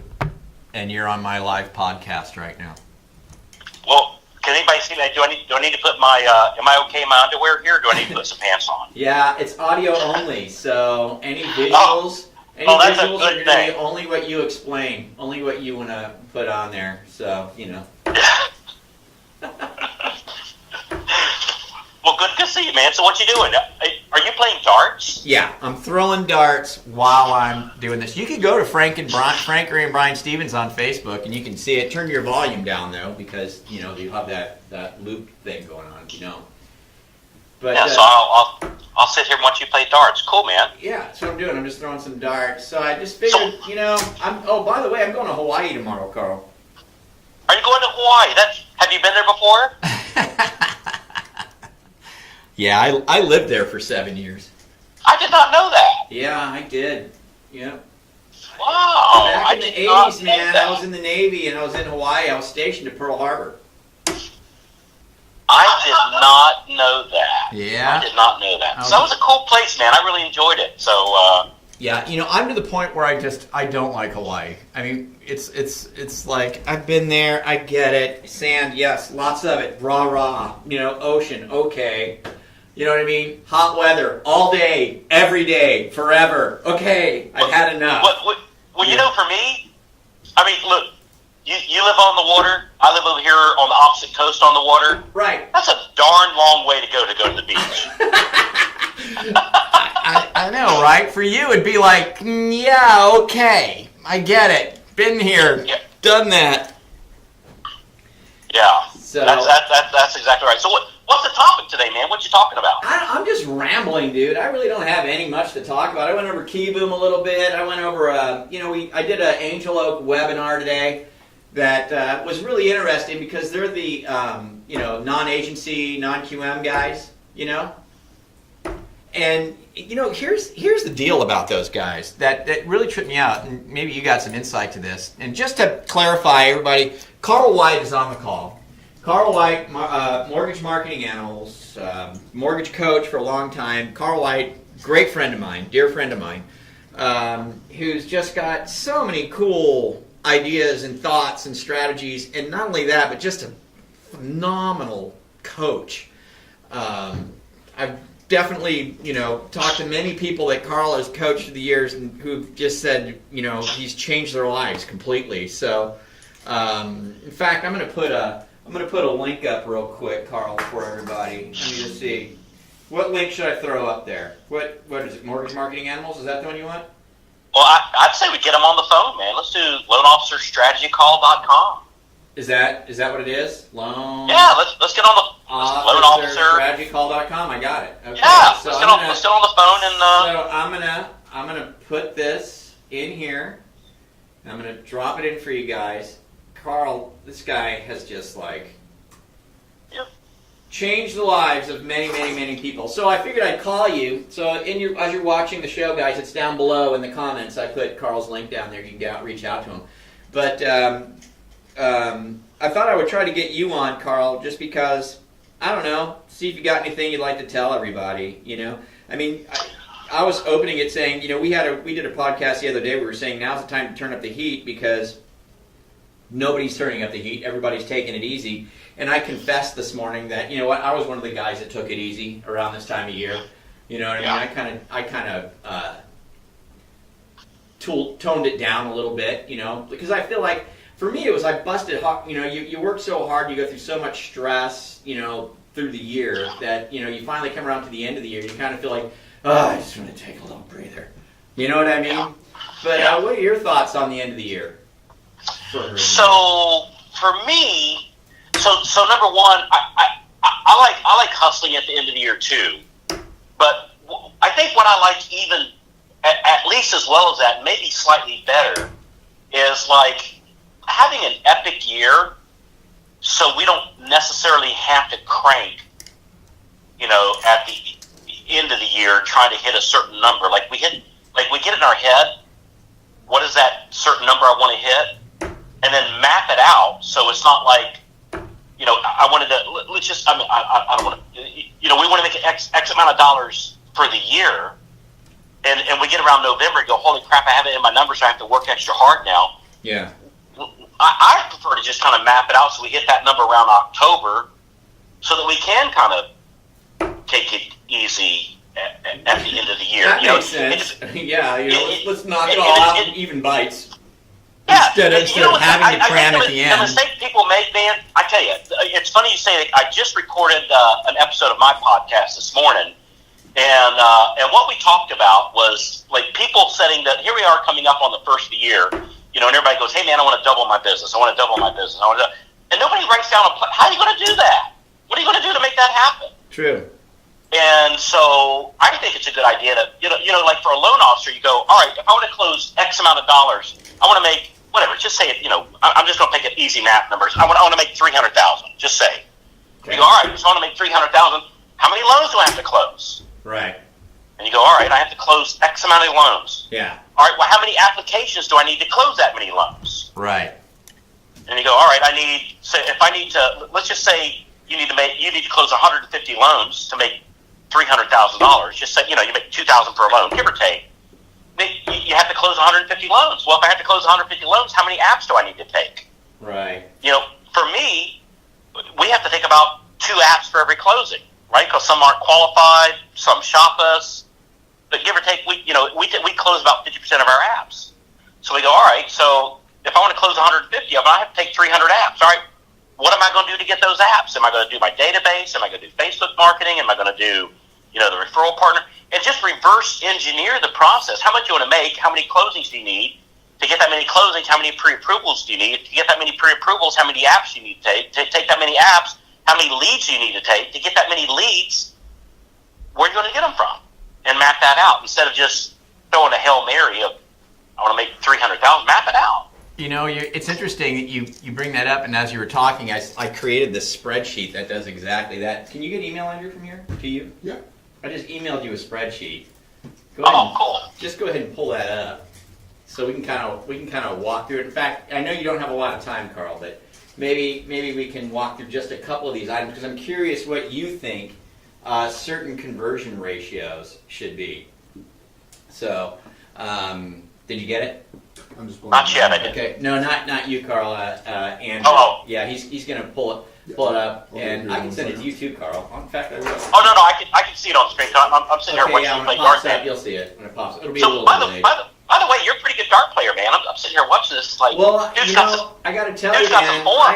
and you're on my live podcast right now. Well, can anybody see that? Do I need to put my? Am I okay in my underwear here? Or do I need to put some pants on? Yeah, it's audio only, so any visuals, that's a are good going to be thing. only what you explain, only what you want to put on there. So Well, good to see you, man. So what you doing? Are you playing darts? Yeah, I'm throwing darts while I'm doing this. You can go to Frank Garay and Brian Stevens on Facebook, and you can see it. Turn your volume down though, because you have that loop thing going on. But yeah, so I'll sit here and watch you play darts. Cool, man. Yeah, that's what I'm doing. I'm just throwing some darts. So I just figured, Oh, by the way, I'm going to Hawaii tomorrow, Carl. Are you going to Hawaii? Have you been there before? Yeah, I lived there for 7 years. I did not know that. Yeah, I did. Yeah. Wow. Back in the 80s, man, I was in the Navy and I was in Hawaii. I was stationed at Pearl Harbor. I did not know that. Yeah. I did not know that. So that was a cool place, man. I really enjoyed it. So, yeah, I'm to the point where I don't like Hawaii. It's like, I've been there, I get it. Sand, yes, lots of it. Rah. Ocean, okay. You know what I mean? Hot weather, all day, every day, forever. Okay, I've had enough. Well, for me, look, you live on the water. I live over here on the opposite coast on the water. Right. That's a darn long way to go to the beach. I know, right? For you, it'd be like, yeah, okay, I get it. Been here, done that. Yeah. So that's exactly right. So what's the topic today, man? What you talking about? I'm just rambling, dude. I really don't have any much to talk about. I went over Key Boom a little bit. I went over, I did an Angel Oak webinar today that was really interesting because they're the, non-agency, non-QM guys, And, here's the deal about those guys that really tripped me out, and maybe you got some insight to this. And just to clarify, everybody, Carl White is on the call. Carl White, Mortgage Marketing Animals, mortgage coach for a long time. Carl White, great friend of mine, dear friend of mine, who's just got so many cool ideas and thoughts and strategies, and not only that, but just a phenomenal coach. I've definitely, talked to many people that Carl has coached through the years and who've just said, he's changed their lives completely. So, in fact, I'm going to put a link up real quick, Carl, for everybody. Let me just see. What link should I throw up there? What is it? Mortgage Marketing Animals? Is that the one you want? Well, I'd say we get them on the phone, man. Let's do loanofficerstrategycall.com. Is that what it is? Yeah, let's get on the loanofficerstrategycall.com. I got it. Okay. Yeah, so let's get on the phone and. So I'm gonna put this in here. I'm gonna drop it in for you guys. Carl, this guy has just changed the lives of many, many, many people. So I figured I'd call you. So as you're watching the show, guys, it's down below in the comments. I put Carl's link down there. You can reach out to him. But I thought I would try to get you on, Carl, just because, I don't know, see if you got anything you'd like to tell everybody, I mean, I was opening it saying, we did a podcast the other day. We were saying now's the time to turn up the heat because nobody's turning up the heat. Everybody's taking it easy. And I confessed this morning that, I was one of the guys that took it easy around this time of year. You know what I mean? I kind of toned it down a little bit, because I feel like for me it was I busted hard. You work so hard, you go through so much stress, through the year that, you finally come around to the end of the year, you kind of feel like, I just want to take a little breather. You know what I mean? Yeah. But what are your thoughts on the end of the year? So for me, so number one, I like hustling at the end of the year too. But I think what I like even at least as well as that, maybe slightly better, is having an epic year, so we don't necessarily have to crank, at the end of the year trying to hit a certain number. We get in our head, what is that certain number I want to hit, and then map it out so it's not I wanted to, let's just, I don't want to, we want to make X amount of dollars for the year, and we get around November and go, holy crap, I have it in my numbers, so I have to work extra hard now. Yeah. I prefer to just kind of map it out so we hit that number around October so that we can kind of take it easy at the end of the year. That makes sense. Let's knock it all out in even bites. Yeah, instead of having to cram at the end. The mistake people make, man, I tell you, it's funny you say that. I just recorded an episode of my podcast this morning, and what we talked about was people setting that. Here we are coming up on the first of the year, and everybody goes, "Hey, man, I want to double my business. I want to double my business. And nobody writes down a plan. How are you going to do that? What are you going to do to make that happen? True. And so I think it's a good idea to, for a loan officer, you go, all right, if I want to close X amount of dollars, I want to make, whatever, just say it, I'm just going to pick it easy math numbers. I want to make $300,000, just say. Okay. You go, all right, so I want to make $300,000. How many loans do I have to close? Right. And you go, all right, I have to close X amount of loans. Yeah. All right, well, how many applications do I need to close that many loans? Right. And you go, all right, let's just say you need to close 150 loans to make $300,000. Just say, you make $2,000 per loan, give or take. You have to close 150 loans. Well, if I have to close 150 loans, how many apps do I need to take? Right. For me, we have to think about 2 apps for every closing, right? Because some aren't qualified, some shop us. But give or take, we close about 50% of our apps. So we go, all right, so if I want to close 150 of them, I have to take 300 apps. All right, what am I going to do to get those apps? Am I going to do my database? Am I going to do Facebook marketing? Am I going to do, the referral partner? And just reverse engineer the process. How much you want to make? How many closings do you need To get that many closings, how many pre-approvals do you need? To get that many pre-approvals, how many apps do you need to take? To take that many apps, how many leads do you need to take? To get that many leads, where are you going to get them from? And map that out instead of just throwing a Hail Mary of, I want to make 300,000. Map it out. You know, it's interesting that you bring that up, and as you were talking, I created this spreadsheet that does exactly that. Can you get email, Andrew, from here to you? Yeah. I just emailed you a spreadsheet. Go ahead Cool. Just go ahead and pull that up, so we can kind of walk through it. In fact, I know you don't have a lot of time, Carl, but maybe we can walk through just a couple of these items because I'm curious what you think certain conversion ratios should be. So, did you get it? I'm just Not yet, I didn't. Okay, no, not you, Carl. Andrew. Oh. Yeah, he's gonna pull it up, I'll and do it I can on send it to Instagram. you too, Carl. In fact, I will. Oh, no, I can see it on screen. I'm sitting here Okay, watching yeah, you when play it pops darts. up, you'll see it when it pops up. It'll be a So, little by delayed. the way, you're a pretty good dart player, man. I'm sitting here watching this. Like, Well, dude's you got know, I got to tell dude's you, got some man, form. I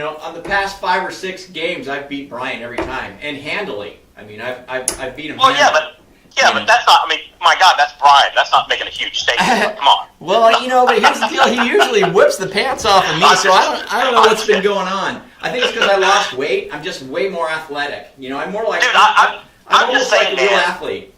am, on the past 5 or 6 games, I've beat Brian every time, and handily. I mean, I've beat him. Well, yeah, handily. but that's not. I mean, my God, that's Brian. That's not making a huge statement. Like, come on. Well, but here's the deal. He usually whips the pants off of me, so I don't know what's been going on. I think it's because I lost weight. I'm just way more athletic. I'm more like Dude, I'm I'm almost just saying, like a real man. athlete.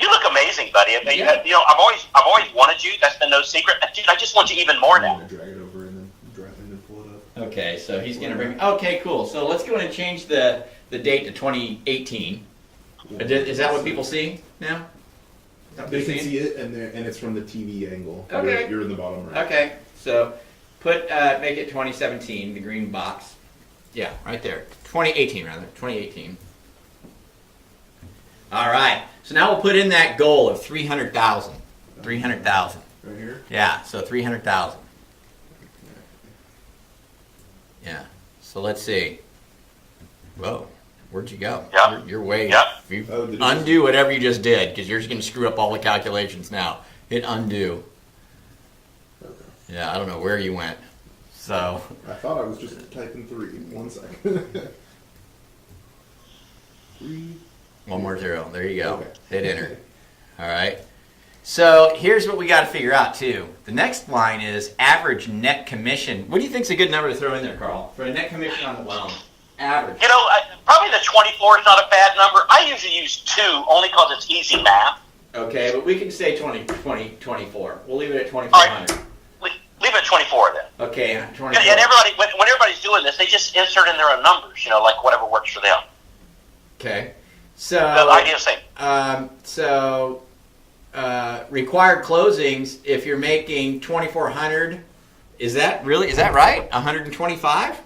You look amazing, buddy. I mean, Yeah. I've always wanted you. That's been no secret. Dude, I just want you even more I'm now. gonna drag it over and then pull it up. Okay, so he's going to bring. Okay, cool. So let's go ahead and change the date to 2018. Is that what people see now? Is that what They they're can seeing? see it, and it's from the TV angle. Okay. You're in the bottom right. Okay, so make it 2017, the green box. Yeah, right there. 2018 rather. 2018. All right. So now we'll put in that goal of 300,000. 300,000. Right here. Yeah. So 300,000. Yeah. So let's see. Whoa. Where'd you go? Yep. You're way. Yep. You Oh, did it- undo whatever you just did because you're just going to screw up all the calculations now. Hit undo. Okay. Yeah. I don't know where you went. So. I thought I was just typing 3. 1 second. 3. One more 0. There you go. Okay. Hit enter. All right. So here's what we got to figure out too. The next line is average net commission. What do you think's a good number to throw in there, Carl, for a net commission on the loan? Average. Probably the 24 is not a bad number. I usually use 2 only because it's easy math. Okay, but we can say 24. We'll leave it at All right. 2,400. Leave it at 24 then. Okay, And 24. everybody, when everybody's doing this, they just insert in their own numbers. Like whatever works for them. Okay. The idea is same. Required closings, if you're making 2,400, is that right? 125?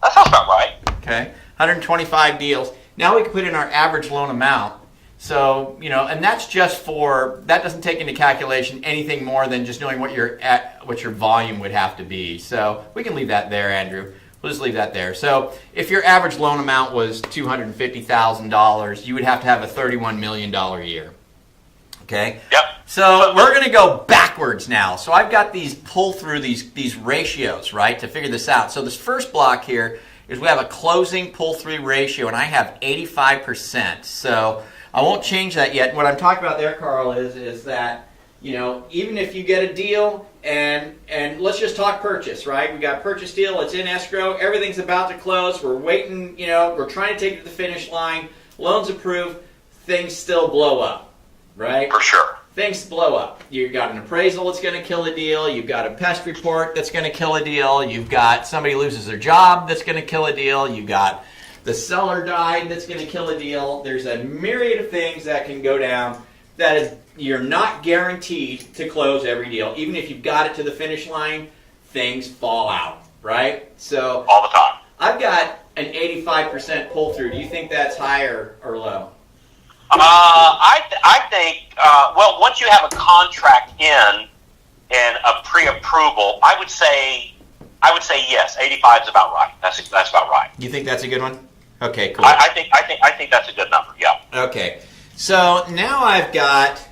That sounds about right. Okay, 125 deals. Now we can put in our average loan amount. So, and that's just that doesn't take into calculation anything more than just knowing what your volume would have to be. So we can leave that there, Andrew. We'll just leave that there. So if your average loan amount was $250,000, you would have to have a $31 million year. Okay? Yep. So we're going to go backwards now. So I've got pull through these ratios, right, to figure this out. So this first block here is we have a closing pull-through ratio, and I have 85%. So I won't change that yet. What I'm talking about there, Carl, is that, even if you get a deal, and let's just talk purchase, right? We got purchase deal, it's in escrow, everything's about to close, we're waiting, we're trying to take it to the finish line, loans approved, things still blow up, right? For sure. Things blow up. You've got an appraisal that's going to kill a deal. You've got a pest report that's going to kill a deal. You've got somebody loses their job that's going to kill a deal. You've got the seller died that's going to kill a deal. There's a myriad of things that can go down that is you're not guaranteed to close every deal. Even if you've got it to the finish line, things fall out, right? So All the time. I've got an 85% pull through. Do you think that's higher or low? I think, once you have a contract in and a pre-approval, I would say yes. 85 is about right. That's about right. You think that's a good one? Okay, cool. I think that's a good number. Yeah. Okay, so now I've got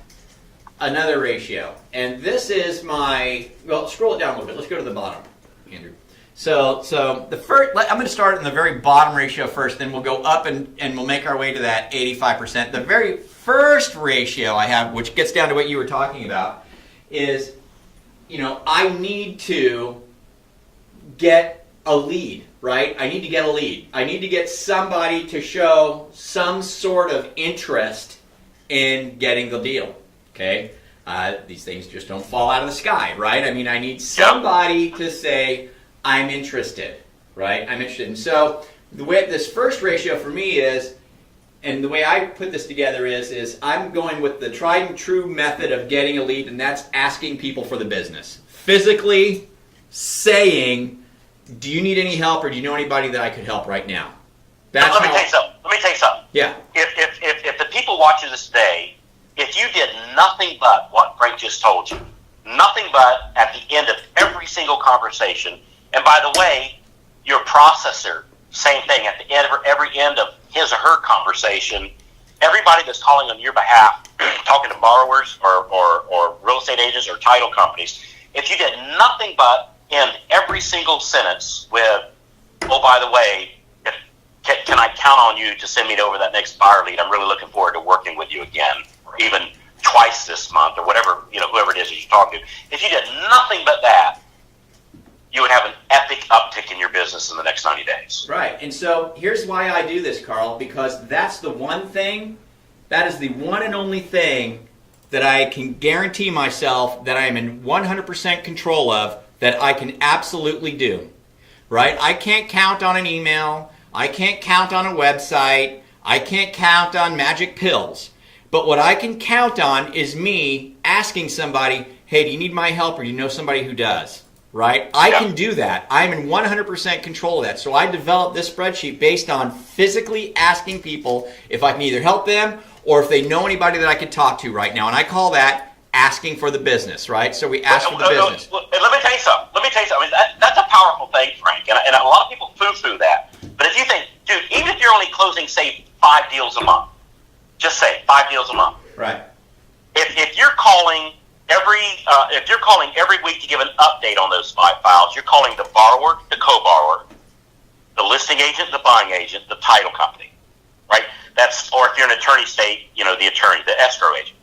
another ratio, and this is scroll it down a little bit. Let's go to the bottom, Andrew. So the first, I'm going to start in the very bottom ratio first, then we'll go up and we'll make our way to that 85%. The very first ratio I have, which gets down to what you were talking about, is, I need to get a lead, right? I need to get a lead. I need to get somebody to show some sort of interest in getting the deal, okay? These things just don't fall out of the sky, right? I mean, I need somebody to say, I'm interested, right? I'm interested. And so the way this first ratio for me is, and the way I put this together is I'm going with the tried and true method of getting a lead, and that's asking people for the business. Physically saying, do you need any help, or do you know anybody that I could help right now? That's Let me tell you something. Yeah. If the people watching this today, if you did nothing but what Frank just told you, nothing but at the end of every single conversation, and by the way, your processor, same thing, at the end of every end of his or her conversation, everybody that's calling on your behalf, talking to borrowers or real estate agents or title companies, if you did nothing but end every single sentence with, oh, by the way, can I count on you to send me over that next buyer lead? I'm really looking forward to working with you again, or even twice this month, or whatever, whoever it is that you're talking to. If you did nothing but that, you would have an epic uptick in your business in the next 90 days. Right. And so here's why I do this, Carl, because that's the one thing, that is the one and only thing that I can guarantee myself that I am in 100% control of, that I can absolutely do. Right? I can't count on an email. I can't count on a website. I can't count on magic pills. But what I can count on is me asking somebody, hey, do you need my help, or do you know somebody who does? Right? I can do that. I'm in 100% control of that. So I developed this spreadsheet based on physically asking people if I can either help them or if they know anybody that I could talk to right now. And I call that asking for the business, right? So we ask for the business. Let me tell you something. I mean, that's a powerful thing, Frank. And a lot of people foo-foo that. But if you think, dude, even if you're only closing, say, 5 deals a month, just say 5 deals a month. Right. If you're calling every week to give an update on those 5 files, you're calling the borrower, the co-borrower, the listing agent, the buying agent, the title company, right? Or if you're an attorney state, the attorney, the escrow agent.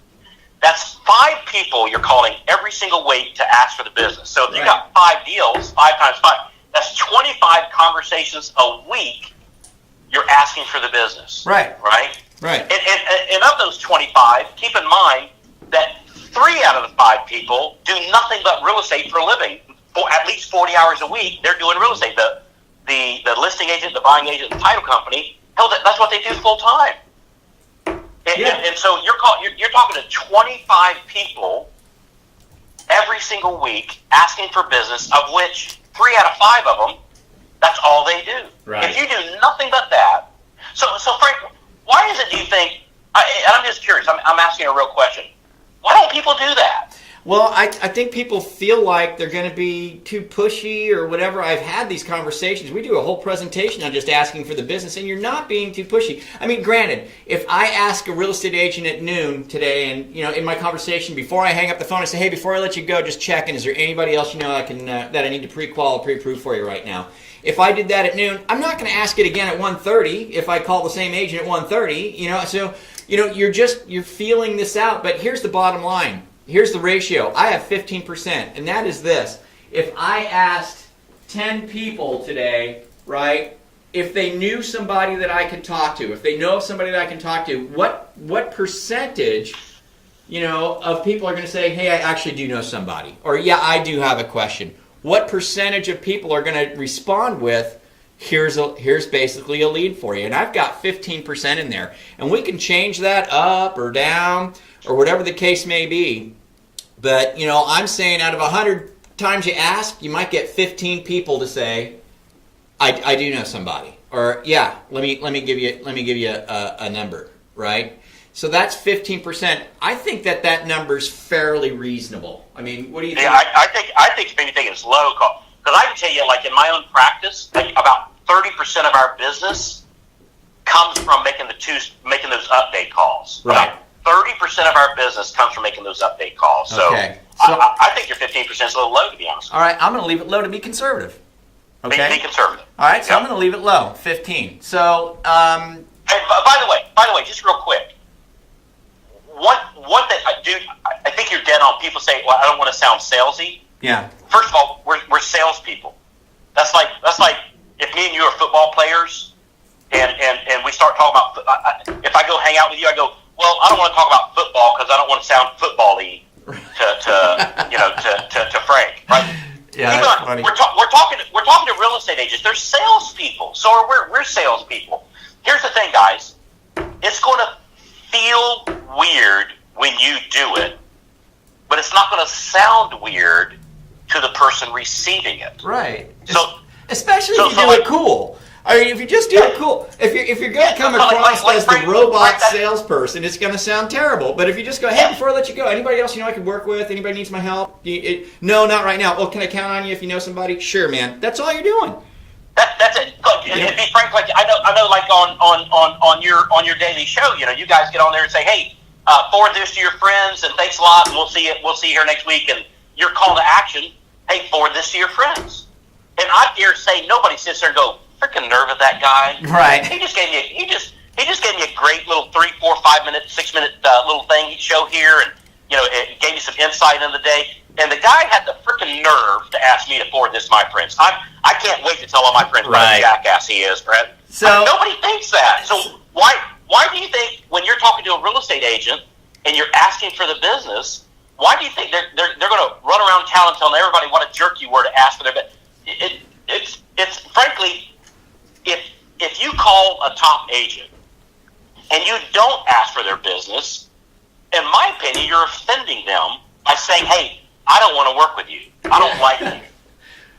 That's 5 people you're calling every single week to ask for the business. So if you got 5 deals, 5 times 5, that's 25 conversations a week you're asking for the business. Right. Right? Right. And of those 25, keep in mind that 3 out of the 5 people do nothing but real estate for a living. For at least 40 hours a week, they're doing real estate. The listing agent, the buying agent, the title company, hell, that's what they do full time. And so you're talking to 25 people every single week asking for business, of which 3 out of 5 of them, that's all they do. Right. If you do nothing but that, so Frank, why is it, do you think, and I'm just curious, I'm asking a real question, why don't people do that? Well, I think people feel like they're going to be too pushy or whatever. I've had these conversations. We do a whole presentation on just asking for the business, and you're not being too pushy. I mean, granted, if I ask a real estate agent at noon today, and in my conversation before I hang up the phone, I say, hey, before I let you go, just checking, is there anybody else that I need to pre-qual or pre-approve for you right now? If I did that at noon, I'm not going to ask it again at 1:30 if I call the same agent at 1:30. So you're feeling this out. But here's the bottom line. Here's the ratio. I have 15%, and that is this. If I asked 10 people today, right, if they knew somebody that I could talk to, if they know somebody that I can talk to, what percentage, of people are going to say, hey, I actually do know somebody, or yeah, I do have a question. What percentage of people are going to respond with, here's basically a lead for you? And I've got 15% in there, and we can change that up or down or whatever the case may be. But, I'm saying out of 100 times you ask, you might get 15 people to say, I do know somebody. Or, yeah, let me give you a number, right? So that's 15%. I think that number's fairly reasonable. I mean, what do you think? Yeah, I think if anything, it's low. Because I can tell you, like in my own practice, about 30% of our business comes from making those update calls. Right. About 30% of our business comes from making those update calls. So, okay. I think your 15% is a little low, to be honest. All right, I'm going to leave it low to be conservative. Okay. Be conservative. All right, so I'm going to leave it low, 15. So, Hey, by the way, just real quick, one thing I think you're dead on. People say, well, I don't want to sound salesy. Yeah. First of all, we're salespeople. That's like if me and you are football players, and we start talking about. If I go hang out with you, I go, well, I don't want to talk about football because I don't want to sound football-y to Frank, right? Yeah, that's funny. We're talking to real estate agents. They're salespeople, so we're salespeople. Here's the thing, guys. It's going to feel weird when you do it, but it's not going to sound weird to the person receiving it. Right. So, especially if you do it cool. I mean, if you just do it cool, if you're going to come across as the robot salesperson, it's going to sound terrible. But if you just go, hey, before I let you go, anybody else I can work with? Anybody needs my help? No, not right now. Oh, can I count on you if you know somebody? Sure, man. That's all you're doing. That's it. Look, and be frank, like I know, like on your daily show, you guys get on there and say, hey, forward this to your friends, and thanks a lot, and we'll see you here next week. And your call to action, hey, forward this to your friends. And I dare say nobody sits there and go, freaking nerve of that guy. Right. He just gave me a great little 3, 4, 5 minute, 6 minute little thing he'd show here, and it gave me some insight in the day. And the guy had the freaking nerve to ask me to forward this to my friends. I can't wait to tell all my friends what a jackass he is, Brett. So nobody thinks that. So why do you think when you're talking to a real estate agent and you're asking for the business, why do you think they're going to run around town and tell everybody what a jerk you were to ask for their business? It's frankly, if you call a top agent and you don't ask for their business, in my opinion, you're offending them by saying, hey, I don't want to work with you. I don't like you.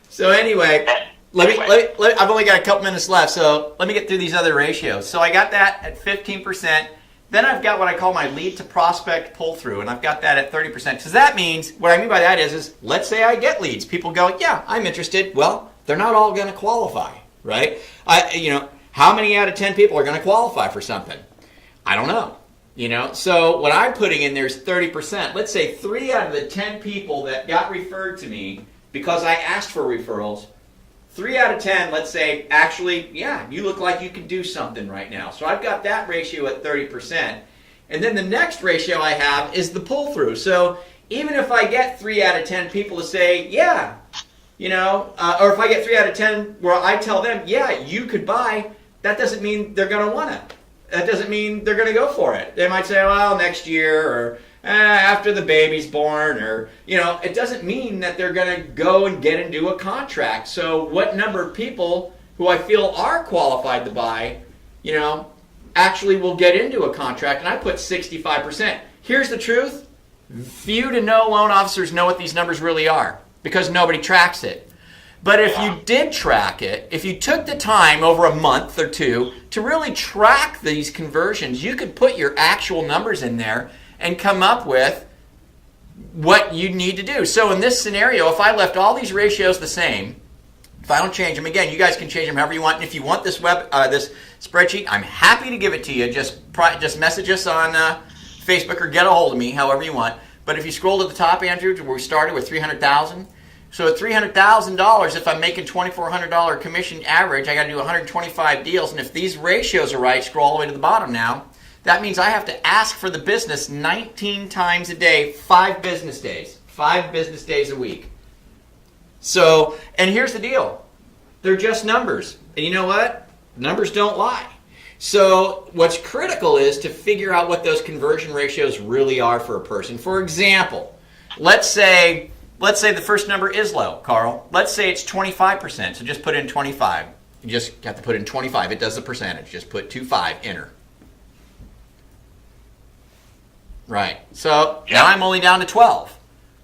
So anyway, I've only got a couple minutes left, so let me get through these other ratios. So I got that at 15%. Then I've got what I call my lead to prospect pull through, and I've got that at 30%. Because that means, what I mean by that is let's say I get leads. People go, yeah, I'm interested. Well, they're not all going to qualify, right? How many out of 10 people are going to qualify for something? I don't know. So what I'm putting in there is 30%. Let's say 3 out of the 10 people that got referred to me because I asked for referrals, 3 out of 10, let's say, actually, yeah, you look like you can do something right now. So I've got that ratio at 30%. And then the next ratio I have is the pull-through. So even if I get 3 out of 10 people to say, yeah, or if I get 3 out of 10 where I tell them, yeah, you could buy, that doesn't mean they're going to want it. That doesn't mean they're going to go for it. They might say, well, next year, or after the baby's born, or, it doesn't mean that they're going to go and get into a contract. So what number of people who I feel are qualified to buy, actually will get into a contract? And I put 65%. Here's the truth. Few to no loan officers know what these numbers really are because nobody tracks it. But if you did track it, if you took the time over a month or two to really track these conversions, you could put your actual numbers in there and come up with what you need to do. So in this scenario, if I left all these ratios the same, if I don't change them, again, you guys can change them however you want. And if you want this this spreadsheet, I'm happy to give it to you. Just message us on Facebook or get a hold of me, however you want. But if you scroll to the top, Andrew, where we started with $300,000. So at $300,000, if I'm making $2,400 commission average, I got to do 125 deals. And if these ratios are right, scroll all the way to the bottom now, that means I have to ask for the business 19 times a day, 5 business days. 5 business days a week. So, and here's the deal. They're just numbers. And you know what? Numbers don't lie. So what's critical is to figure out what those conversion ratios really are for a person. For example, let's say the first number is low, Carl. Let's say it's 25%. So just put in 25. You just have to put in 25. It does the percentage. Just put 25, enter. Right. So now I'm only down to 12.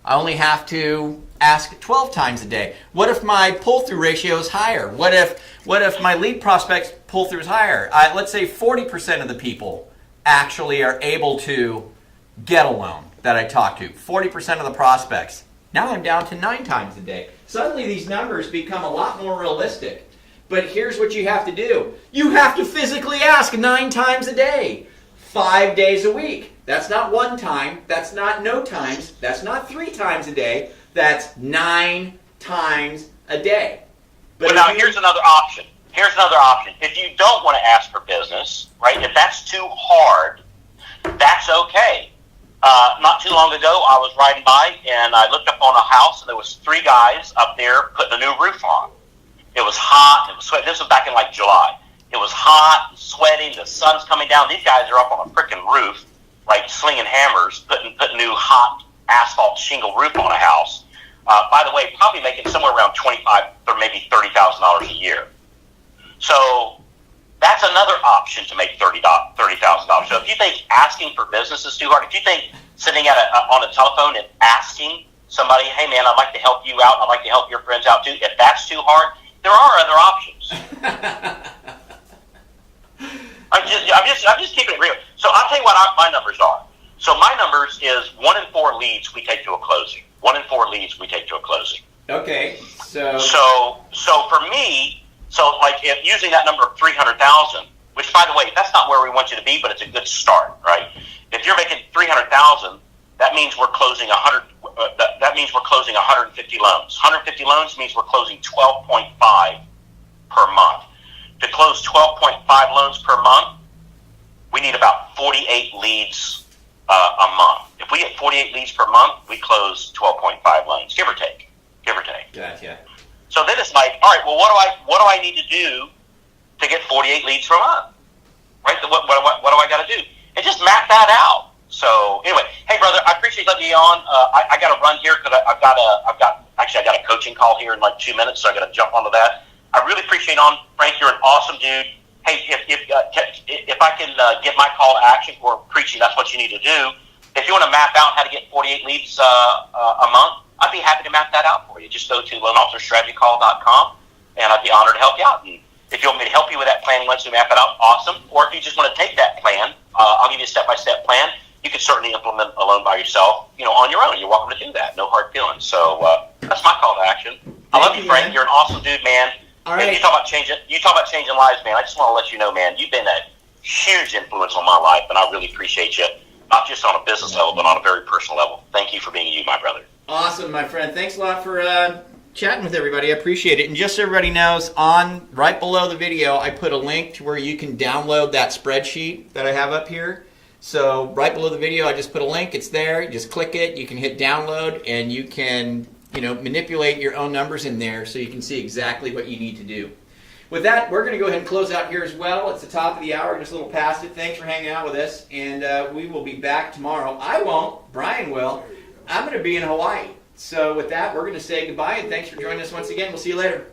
I only have to ask 12 times a day. What if my pull-through ratio is higher? What if my lead prospects pull-through is higher? Let's say 40% of the people actually are able to get a loan that I talk to. 40% of the prospects. Now I'm down to 9 times a day. Suddenly these numbers become a lot more realistic. But here's what you have to do. You have to physically ask 9 times a day. 5 days a week. That's not 1 time. That's not no times. That's not 3 times a day. That's 9 times a day. But now here's another option. If you don't want to ask for business, right, if that's too hard, that's okay. Not too long ago, I was riding by, and and I looked up on a house, and there was 3 guys up there putting a new roof on. It was hot. It was sweaty. This was back in like July. It was hot and sweaty. The sun's coming down. These guys are up on a freaking roof, like slinging hammers, putting new hot asphalt shingle roof on a house. By the way, probably making somewhere around $25,000 or maybe $30,000 a year. So that's another option to make $30,000. So if you think asking for business is too hard, if you think sitting on a telephone and asking somebody, hey man, I'd like to help you out, I'd like to help your friends out too, if that's too hard, there are other options. I'm just keeping it real. So I'll tell you what my numbers are. So my numbers is 1 in 4 leads we take to a closing. 1 in 4 leads we take to a closing. Okay, so for me, so like if using that number of 300,000, which by the way, that's not where we want you to be, but it's a good start, right? If you're making 300,000, that means we're closing 100. That means we're closing 150 loans. 150 loans means we're closing 12.5 per month. To close 12.5 loans per month, we need about 48 leads a month. If we get 48 leads per month, we close 12.5 loans, give or take. gotcha. So then it's like, all right, well, what do I need to do to get 48 leads per month? Right? What do I got to do? And just map that out. So anyway, hey brother, I appreciate letting you on. I got to run here because I got a coaching call here in like 2 minutes, so I got to jump onto that. I really appreciate on Frank. You're an awesome dude. Hey, if I can get my call to action for preaching, that's what you need to do. If you want to map out how to get 48 leads a month, I'd be happy to map that out for you. Just go to loanofficerstrategycall.com, and I'd be honored to help you out. And if you want me to help you with that plan once you map it out, awesome. Or if you just want to take that plan, I'll give you a step-by-step plan. You can certainly implement a loan by yourself, on your own. You're welcome to do that. No hard feelings. So that's my call to action. I love you, Frank. You're an awesome dude, man. All right. And you talk about changing lives, man. I just want to let you know, man, you've been a huge influence on my life, and I really appreciate you, not just on a business level, but on a very personal level. Thank you for being you, my brother. Awesome, my friend. Thanks a lot for chatting with everybody. I appreciate it. And just so everybody knows, right below the video, I put a link to where you can download that spreadsheet that I have up here. So right below the video, I just put a link. It's there. You just click it. You can hit download, and you can manipulate your own numbers in there so you can see exactly what you need to do. With that, we're going to go ahead and close out here as well. It's the top of the hour, just a little past it. Thanks for hanging out with us, and we will be back tomorrow. I won't. Brian will. I'm going to be in Hawaii. So with that, we're going to say goodbye, and thanks for joining us once again. We'll see you later.